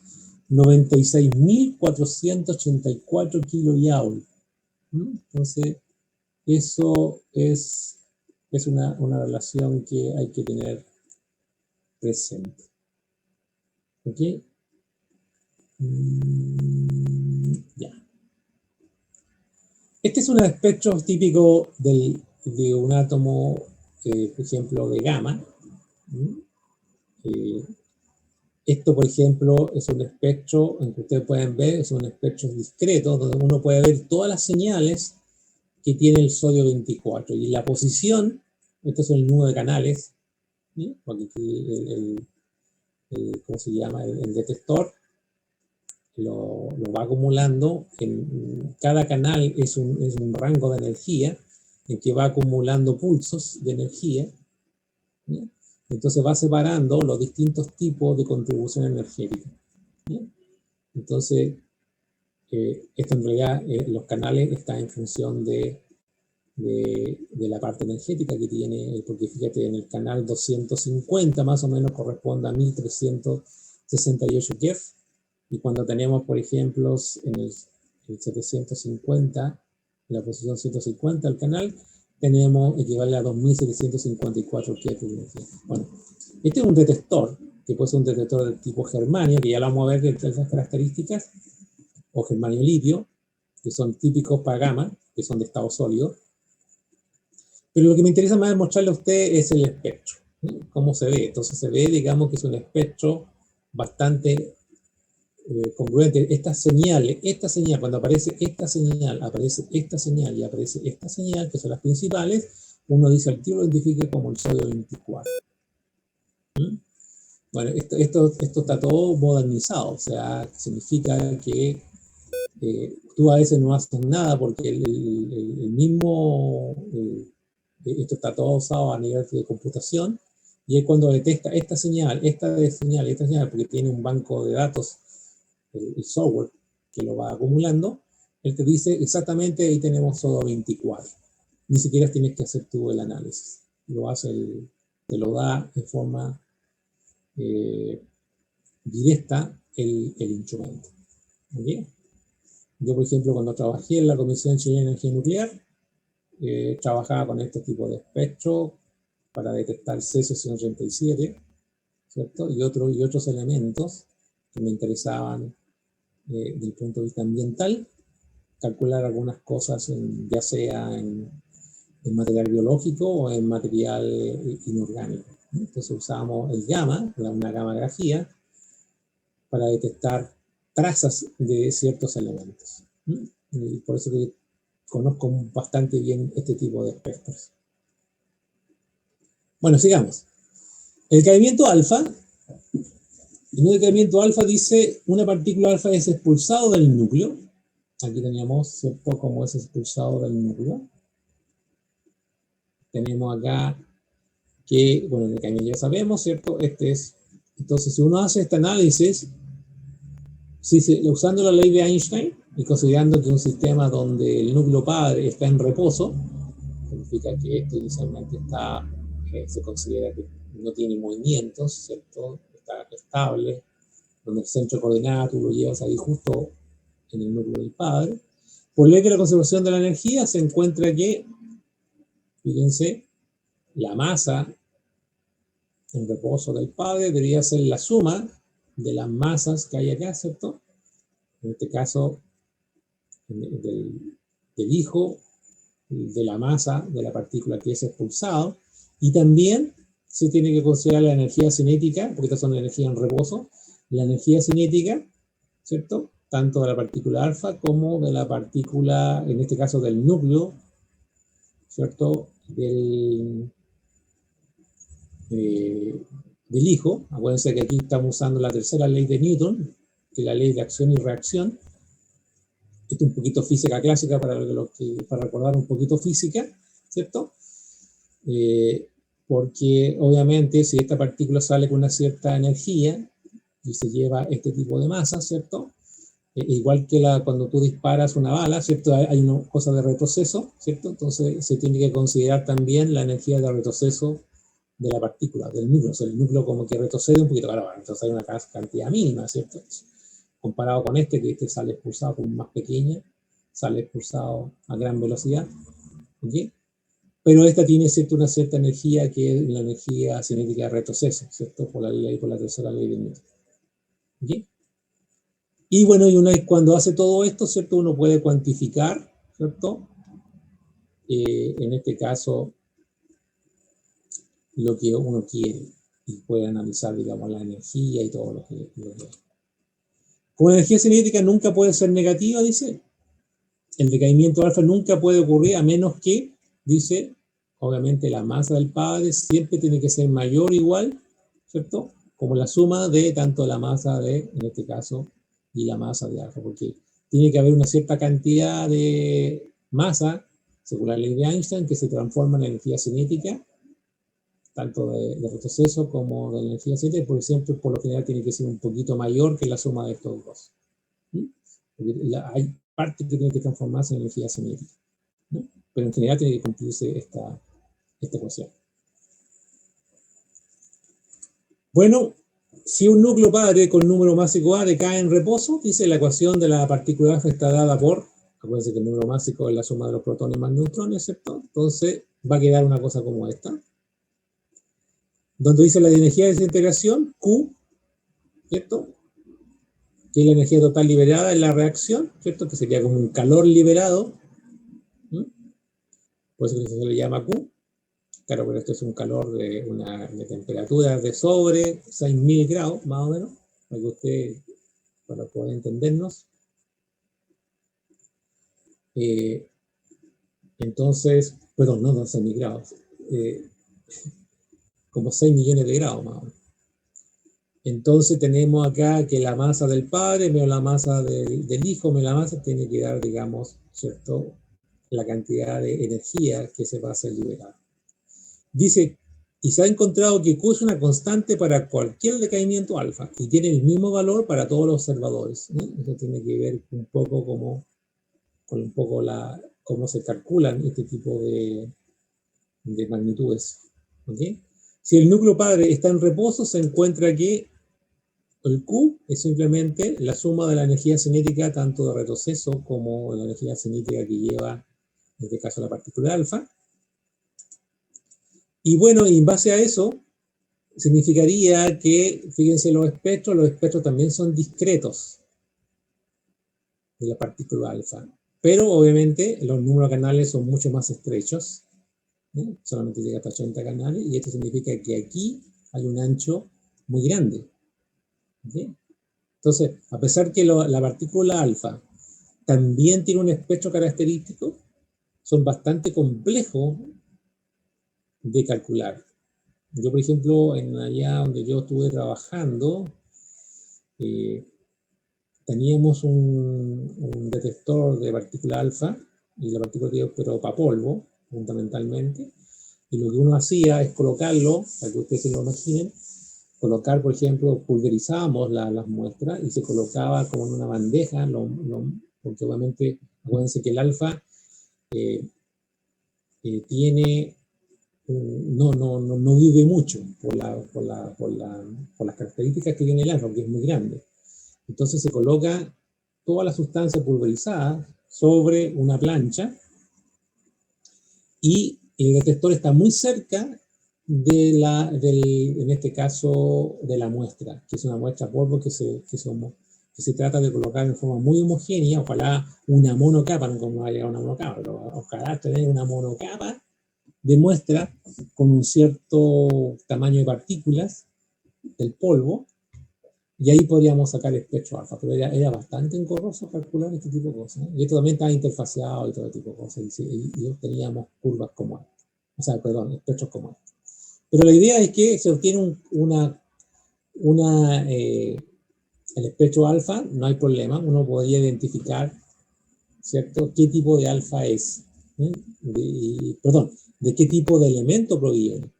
96.484 kilojoule. Entonces, eso es una relación que hay que tener presente. ¿Ok? Ya. Este es un espectro típico de un átomo, por ejemplo, de gamma. Esto, por ejemplo, es un espectro, en que ustedes pueden ver, es un espectro discreto, donde uno puede ver todas las señales que tiene el sodio 24. Y la posición, esto es el nudo de canales, ¿sí? Porque aquí ¿cómo se llama? El detector lo va acumulando. Cada canal es un rango de energía en que va acumulando pulsos de energía, ¿sí? Entonces va separando los distintos tipos de contribución energética, ¿sí? Entonces, esto en realidad, los canales están en función de la parte energética que tiene, porque fíjate, en el canal 250 más o menos corresponde a 1368 Kev, y cuando tenemos, por ejemplo, en el 750, en la posición 150 del canal, tenemos equivale a 2754 Kev de energía. Bueno, este es un detector, que puede ser un detector del tipo germanio, que ya lo vamos a ver entre esas características, o germanio-litio, que son típicos para gamma, que son de estado sólido. Pero lo que me interesa más mostrarle a usted es el espectro, ¿sí? Cómo se ve. Entonces se ve, digamos, que es un espectro bastante congruente. Esta señal, cuando aparece esta señal y aparece esta señal, que son las principales, uno dice al tiro lo identifica como el sodio 24. ¿Mm? Bueno, esto está todo modernizado, o sea, significa que tú a veces no haces nada porque el mismo... esto está todo usado a nivel de computación, y es cuando detecta esta señal, porque tiene un banco de datos, el software que lo va acumulando, él te dice exactamente ahí tenemos solo 24. Ni siquiera tienes que hacer tú el análisis, te lo da de forma directa el instrumento. ¿Okay? Yo, por ejemplo, cuando trabajé en la Comisión Chilena de Energía Nuclear, trabajaba con este tipo de espectro para detectar C637, ¿cierto? Y otros elementos que me interesaban desde el punto de vista ambiental, calcular algunas cosas ya sea en material biológico o en material inorgánico. Entonces usábamos el gamma, una gamma grafía, para detectar trazas de ciertos elementos. Y por eso que conozco bastante bien este tipo de espectros. Bueno, sigamos. El decaimiento alfa. En un decaimiento alfa dice, una partícula alfa es expulsado del núcleo. Aquí teníamos, ¿cierto?, cómo es expulsado del núcleo. Tenemos acá que, bueno, el decaimiento ya sabemos, ¿cierto? Entonces, si uno hace este análisis, usando la ley de Einstein y considerando que un sistema donde el núcleo padre está en reposo, significa que esto inicialmente se considera que no tiene movimientos, ¿cierto? Está estable, donde el centro de coordenadas tú lo llevas ahí justo en el núcleo del padre. Por ley de la conservación de la energía se encuentra que, fíjense, la masa en reposo del padre debería ser la suma de las masas que hay acá, ¿cierto? En este caso, del hijo, de la masa de la partícula que es expulsado, y también se tiene que considerar la energía cinética, porque estas son energías en reposo, la energía cinética, ¿cierto? Tanto de la partícula alfa como de la partícula, en este caso del núcleo, ¿cierto? Del hijo. Acuérdense que aquí estamos usando la tercera ley de Newton, que es la ley de acción y reacción. Esto es un poquito física clásica para recordar un poquito física, ¿cierto? Porque obviamente si esta partícula sale con una cierta energía y se lleva este tipo de masa, ¿cierto? Igual que cuando tú disparas una bala, ¿cierto? Hay una cosa de retroceso, ¿cierto? Entonces se tiene que considerar también la energía de retroceso de la partícula, del núcleo. O sea, el núcleo como que retrocede un poquito, claro, entonces hay una cantidad mínima, ¿cierto? Comparado con este, que este sale expulsado como más pequeña, sale expulsado a gran velocidad, ¿ok? Pero esta tiene, ¿cierto?, una cierta energía que es la energía cinética de retroceso, ¿cierto? Por la tercera ley de Newton. ¿Ok? Y bueno, y una vez cuando hace todo esto, ¿cierto?, uno puede cuantificar, ¿cierto? En este caso, lo que uno quiere y puede analizar, digamos, la energía y todo lo que hay. Como la energía cinética nunca puede ser negativa, dice, el decaimiento alfa nunca puede ocurrir a menos que, dice, obviamente la masa del padre siempre tiene que ser mayor o igual, ¿cierto?, como la suma de tanto la masa de, en este caso, y la masa de alfa, porque tiene que haber una cierta cantidad de masa, según la ley de Einstein, que se transforma en energía cinética, tanto de retroceso como de energía cinética, por ejemplo, por lo general tiene que ser un poquito mayor que la suma de estos dos. Hay partes que tienen que transformarse en energía cinética, ¿no? Pero en general tiene que cumplirse esta ecuación. Bueno, si un núcleo padre con número másico A decae en reposo, dice la ecuación de la partícula alfa está dada por, acuérdense que el número másico es la suma de los protones más neutrones, ¿cierto? Entonces va a quedar una cosa como esta, donde dice la energía de desintegración, Q, ¿cierto?, que es la energía total liberada en la reacción, ¿cierto?, que sería como un calor liberado, ¿no? Por eso se le llama Q. Claro, pero esto es un calor de temperatura de sobre 6.000 grados, más o menos, para que usted, para poder entendernos. Entonces, perdón, no 6.000 grados, como 6 millones de grados, más o menos. Entonces tenemos acá que la masa del padre menos la masa del hijo menos la masa tiene que dar, digamos, ¿cierto?, la cantidad de energía que se va a hacer liberada. Dice, y se ha encontrado que Q es una constante para cualquier decaimiento alfa y tiene el mismo valor para todos los observadores, ¿no? Eso tiene que ver un poco con un poco cómo se calculan este tipo de magnitudes. ¿Okay? Si el núcleo padre está en reposo, se encuentra que el Q es simplemente la suma de la energía cinética tanto de retroceso como de la energía cinética que lleva, en este caso, la partícula alfa. Y bueno, y en base a eso, significaría que, fíjense, los espectros también son discretos de la partícula alfa. Pero obviamente los números de canales son mucho más estrechos, ¿no? Solamente llega hasta 80 canales, y esto significa que aquí hay un ancho muy grande. ¿Okay? Entonces, a pesar que la partícula alfa también tiene un espectro característico, son bastante complejos de calcular. Yo, por ejemplo, allá donde yo estuve trabajando, teníamos un detector de partícula alfa, y la partícula pero para polvo, fundamentalmente, y lo que uno hacía es colocarlo, para que ustedes se lo imaginen, colocar, por ejemplo, pulverizábamos las muestras y se colocaba como en una bandeja, porque obviamente, acuérdense que el alfa tiene, no vive mucho por las características que tiene el alfa, porque es muy grande. Entonces se coloca toda la sustancia pulverizada sobre una plancha y el detector está muy cerca en este caso, de la muestra, que es una muestra polvo que se trata de colocar en forma muy homogénea, ojalá una monocapa, no como vaya una monocapa, pero ojalá tener una monocapa de muestra con un cierto tamaño de partículas del polvo, y ahí podríamos sacar el espectro alfa, pero era bastante engorroso calcular este tipo de cosas, ¿eh? Y esto también estaba interfaceado y todo tipo de cosas, y obteníamos curvas como esta, o sea, perdón, espectros como este. Pero la idea es que se obtiene el espectro alfa, no hay problema, uno podría identificar, ¿cierto?, qué tipo de alfa es, ¿eh? De qué tipo de elemento proviene.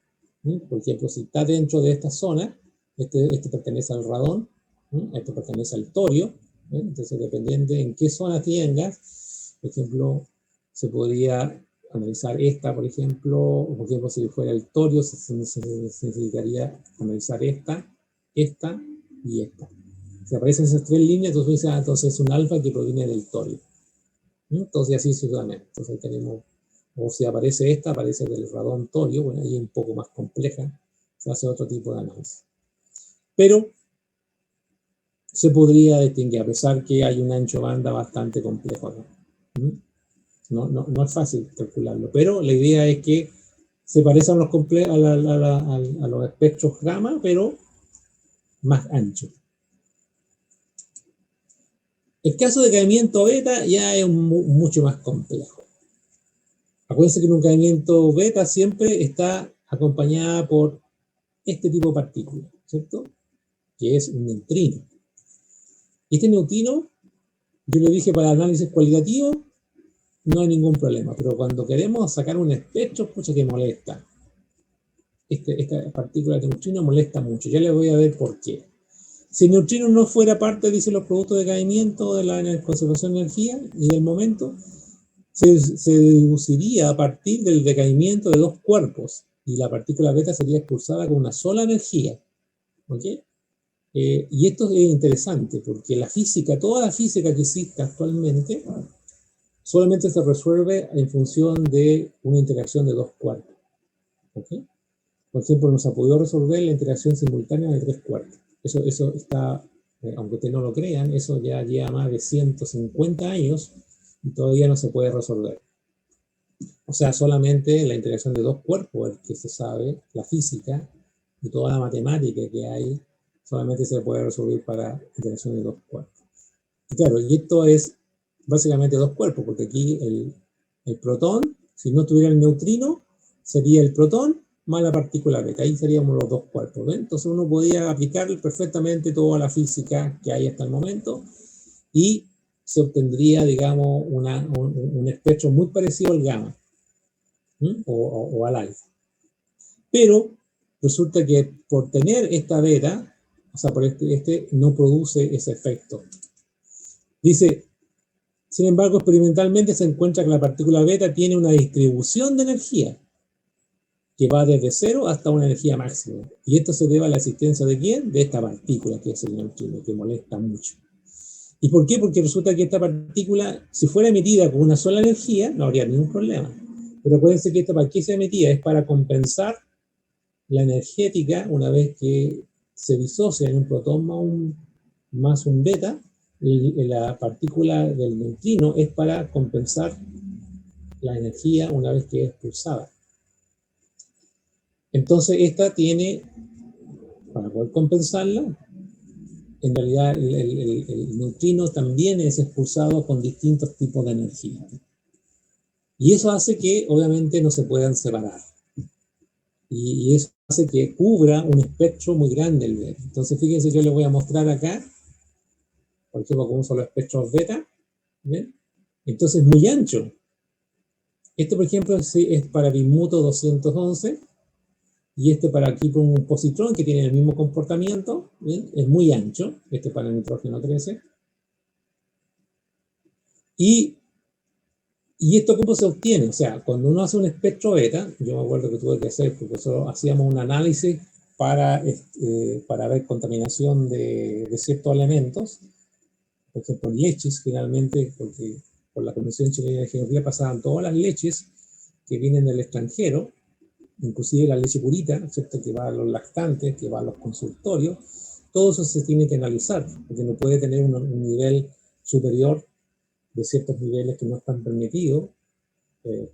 Por ejemplo, si está dentro de esta zona, este pertenece al radón, esto pertenece al torio, Entonces, dependiendo en qué zona tengas, por ejemplo, se podría analizar esta, por ejemplo, si fuera el torio, se necesitaría analizar esta y esta. Si aparecen esas tres líneas, entonces dices, entonces es un alfa que proviene del torio. Entonces, así sucesivamente. Entonces, ahí tenemos, o si aparece esta, aparece del radón torio, bueno, ahí es un poco más compleja, se hace otro tipo de análisis. Pero se podría distinguir, a pesar que hay un ancho banda bastante complejo acá. No es fácil calcularlo, pero la idea es que se parecen a los espectros gamma, pero más anchos. El caso de caimiento beta ya es mucho más complejo. Acuérdense que en un caimiento beta siempre está acompañada por este tipo de partícula, ¿cierto? Que es un neutrino. Este neutrino, yo le dije para análisis cualitativo, no hay ningún problema, pero cuando queremos sacar un espectro, pucha que molesta. Esta partícula de neutrino molesta mucho. Ya les voy a ver por qué. Si el neutrino no fuera parte, dicen los productos de caimiento de la conservación de energía y del momento, se deduciría a partir del decaimiento de dos cuerpos y la partícula beta sería expulsada con una sola energía. ¿Ok? Y esto es interesante porque la física, toda la física que existe actualmente, solamente se resuelve en función de una interacción de dos cuerpos. ¿Ok? Por ejemplo, nos ha podido resolver la interacción simultánea de tres cuerpos. Eso está, aunque ustedes no lo crean, eso ya lleva más de 150 años y todavía no se puede resolver. O sea, solamente la interacción de dos cuerpos es que se sabe, la física y toda la matemática que hay, solamente se puede resolver para interacción de dos cuerpos. Y claro, y esto es básicamente dos cuerpos, porque aquí el protón, si no tuviera el neutrino, sería el protón más la partícula beta, ahí seríamos los dos cuerpos, ¿ven? Entonces uno podía aplicar perfectamente toda la física que hay hasta el momento y se obtendría, digamos, un espectro muy parecido al gamma o al alfa. Pero resulta que por tener esta beta, o sea, por este no produce ese efecto. Dice, sin embargo, experimentalmente se encuentra que la partícula beta tiene una distribución de energía que va desde cero hasta una energía máxima. Y esto se debe a la existencia de ¿quién? De esta partícula que es el neutrino, que molesta mucho. ¿Y por qué? Porque resulta que esta partícula, si fuera emitida con una sola energía, no habría ningún problema. Pero acuérdense que esta, ¿para qué se emitía? Es para compensar la energética una vez que se disocia en un protón más un beta, la partícula del neutrino es para compensar la energía una vez que es expulsada. Entonces esta tiene, para poder compensarla, en realidad el neutrino también es expulsado con distintos tipos de energía. Y eso hace que obviamente no se puedan separar. Y eso hace que cubra un espectro muy grande el beta. Entonces fíjense, yo les voy a mostrar acá, por ejemplo, cómo son los espectros beta. ¿Ven? Entonces es muy ancho. Este, por ejemplo, es para bismuto 211 y este para aquí con un positrón que tiene el mismo comportamiento. ¿Ven? Es muy ancho. Este para el nitrógeno 13. Y esto cómo se obtiene, o sea, cuando uno hace un espectro beta, yo me acuerdo que tuve que hacer, porque nosotros hacíamos un análisis para ver contaminación de ciertos elementos, por ejemplo, leches, finalmente, porque por la Comisión Chilena de Geografía pasaban todas las leches que vienen del extranjero, inclusive la leche purita, ¿cierto? Que va a los lactantes, que va a los consultorios, todo eso se tiene que analizar, porque no puede tener un nivel superior de ciertos niveles que no están permitidos, en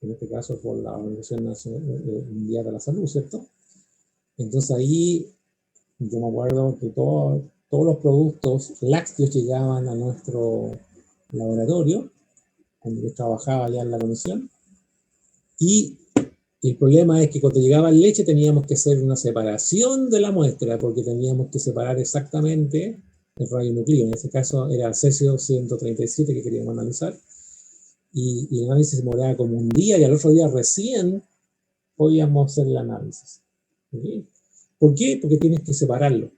este caso por la Organización Mundial de la Salud, ¿cierto? Entonces ahí yo me acuerdo que todos los productos lácteos llegaban a nuestro laboratorio, cuando yo trabajaba ya en la comisión, y el problema es que cuando llegaba leche teníamos que hacer una separación de la muestra, porque teníamos que separar exactamente el radionuclídeo, en este caso era cesio 137 que queríamos analizar, y el análisis se demoraba como un día y al otro día recién podíamos hacer el análisis. ¿Okay? ¿Por qué? Porque tienes que separarlo.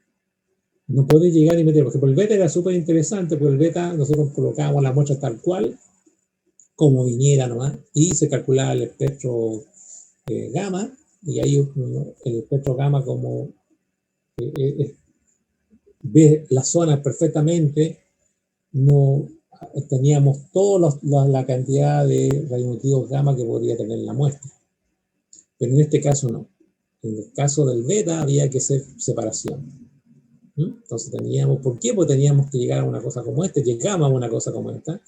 No puedes llegar y meter, porque por el beta era súper interesante, porque el beta nosotros colocábamos la muestra tal cual, como viniera nomás, y se calculaba el espectro gamma, y ahí el espectro gamma como ve las zonas perfectamente, no teníamos toda la cantidad de radionuclidos gamma que podría tener la muestra. Pero en este caso no. En el caso del beta había que hacer separación. Entonces teníamos, ¿por qué? Pues teníamos que llegar a una cosa como esta, llegamos a una cosa como esta.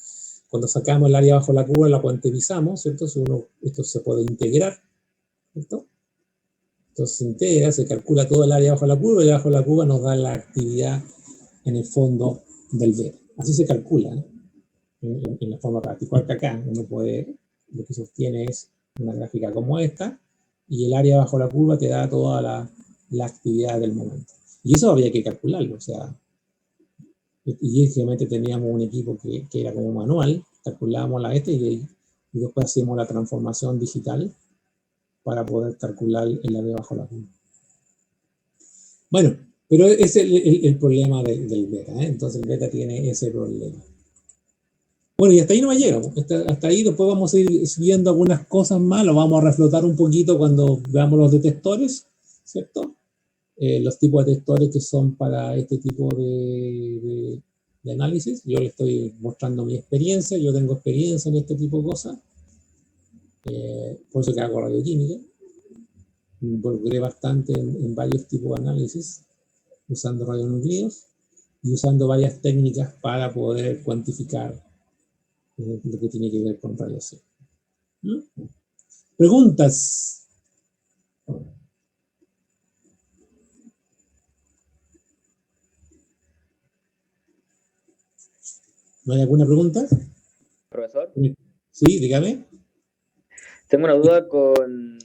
Cuando sacamos el área bajo la curva, la cuantizamos, ¿cierto? Si esto se puede integrar, ¿cierto? Entonces se integra, se calcula todo el área bajo la curva y bajo la curva nos da la actividad en el fondo del beta. Así se calcula, ¿no? En la forma práctica. Igual que acá, uno puede, lo que se obtiene es una gráfica como esta, y el área bajo la curva te da toda la actividad del momento. Y eso había que calcularlo, o sea, y generalmente teníamos un equipo que era como manual, calculábamos la y después hacíamos la transformación digital para poder calcular el área bajo la curva. Bueno, pero ese es el problema del beta, ¿eh? Entonces el beta tiene ese problema. Bueno, y hasta ahí no me llegamos. Hasta ahí después vamos a ir viendo algunas cosas más, lo vamos a reflotar un poquito cuando veamos los detectores, ¿cierto? Los tipos de detectores que son para este tipo de análisis. Yo le estoy mostrando mi experiencia, yo tengo experiencia en este tipo de cosas, por eso que hago radioquímica. Me involucré bastante en varios tipos de análisis, usando radionuclidos y usando varias técnicas para poder cuantificar lo que tiene que ver con radiación. Preguntas. ¿No hay alguna pregunta? Profesor, Sí, dígame. tengo una duda con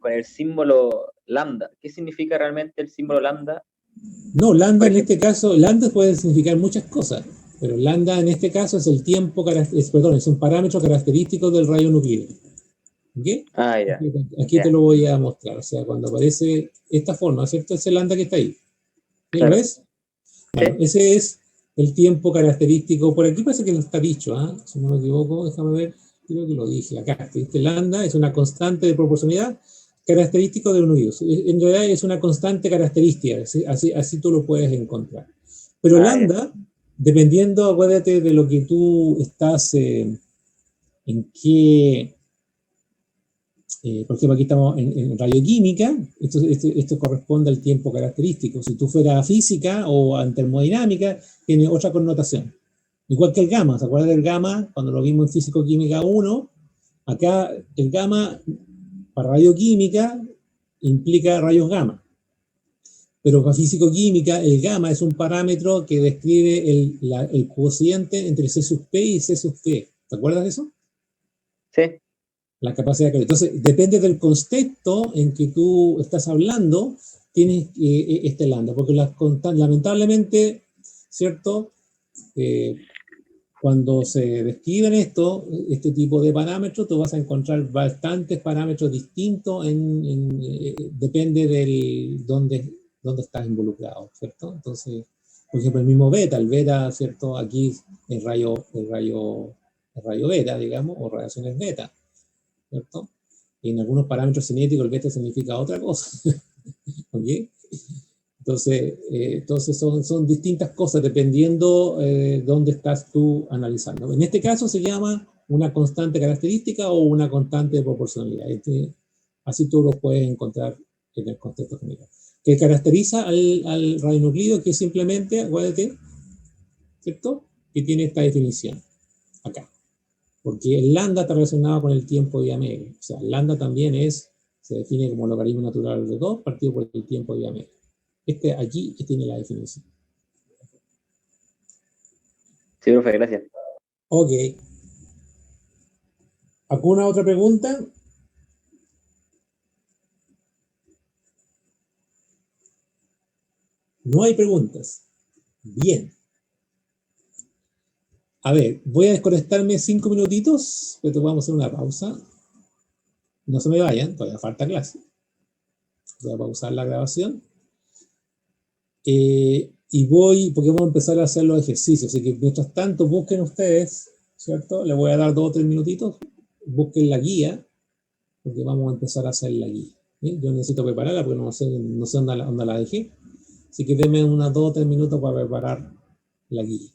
el símbolo lambda. ¿Qué significa realmente el símbolo lambda? No, lambda en este caso, lambda puede significar muchas cosas, pero lambda en este caso es el tiempo, es un parámetro característico del rayo nuclear. ¿Ok? Ah, ya. Aquí te lo voy a mostrar. O sea, cuando aparece esta forma, ¿cierto? Ese lambda que está ahí. ¿Lo Claro. ves? Bueno, ¿Sí? ese es el tiempo característico. Por aquí parece que no está dicho, ¿eh? Si no me equivoco, déjame ver. Creo que lo dije acá. Este lambda es una constante de proporcionalidad característico de un virus. En realidad es una constante característica. Así tú lo puedes encontrar. Pero Ah, ya. lambda, dependiendo, acuérdate de lo que tú estás, en qué por ejemplo, aquí estamos en radioquímica, esto corresponde al tiempo característico. Si tú fueras a física o a termodinámica, tiene otra connotación. Igual que el gamma, ¿se acuerdan del gamma? Cuando lo vimos en Físico-Química 1, acá el gamma para radioquímica implica rayos gamma. Pero para físico-química, el gamma es un parámetro que describe el cociente entre C sub P y C sub P. ¿Te acuerdas de eso? Sí. La capacidad de calor. Entonces, depende del contexto en que tú estás hablando, tienes este lambda, porque lamentablemente, ¿cierto? Cuando se describen este tipo de parámetros, tú vas a encontrar bastantes parámetros distintos, depende del dónde estás involucrado, ¿cierto? Entonces, por ejemplo, el mismo beta, el beta, ¿cierto? Aquí el rayo beta, digamos, o radiaciones beta, ¿cierto? Y en algunos parámetros cinéticos el beta significa otra cosa. ¿Ok? Entonces son distintas cosas dependiendo dónde estás tú analizando. En este caso se llama una constante característica o una constante de proporcionalidad. Así tú lo puedes encontrar en el contexto general. Que caracteriza al radionuclido, que es simplemente, acuérdate, ¿cierto? Que tiene esta definición acá. Porque el lambda está relacionado con el tiempo diametro. O sea, el lambda también se define como logaritmo natural de 2 partido por el tiempo diametro. Aquí tiene la definición. Sí, profe, gracias. Ok. ¿Alguna otra pregunta? No hay preguntas. Bien. A ver, voy a desconectarme 5 minutitos, pero vamos a hacer una pausa. No se me vayan, todavía falta clase. Voy a pausar la grabación. Y voy, porque vamos a empezar a hacer los ejercicios, así que mientras tanto busquen ustedes, ¿cierto? Les voy a dar 2 o 3 minutitos, busquen la guía, porque vamos a empezar a hacer la guía. ¿Sí? Yo necesito prepararla porque no sé dónde la dejé, así que denme unos 2 o 3 minutos para preparar la guía.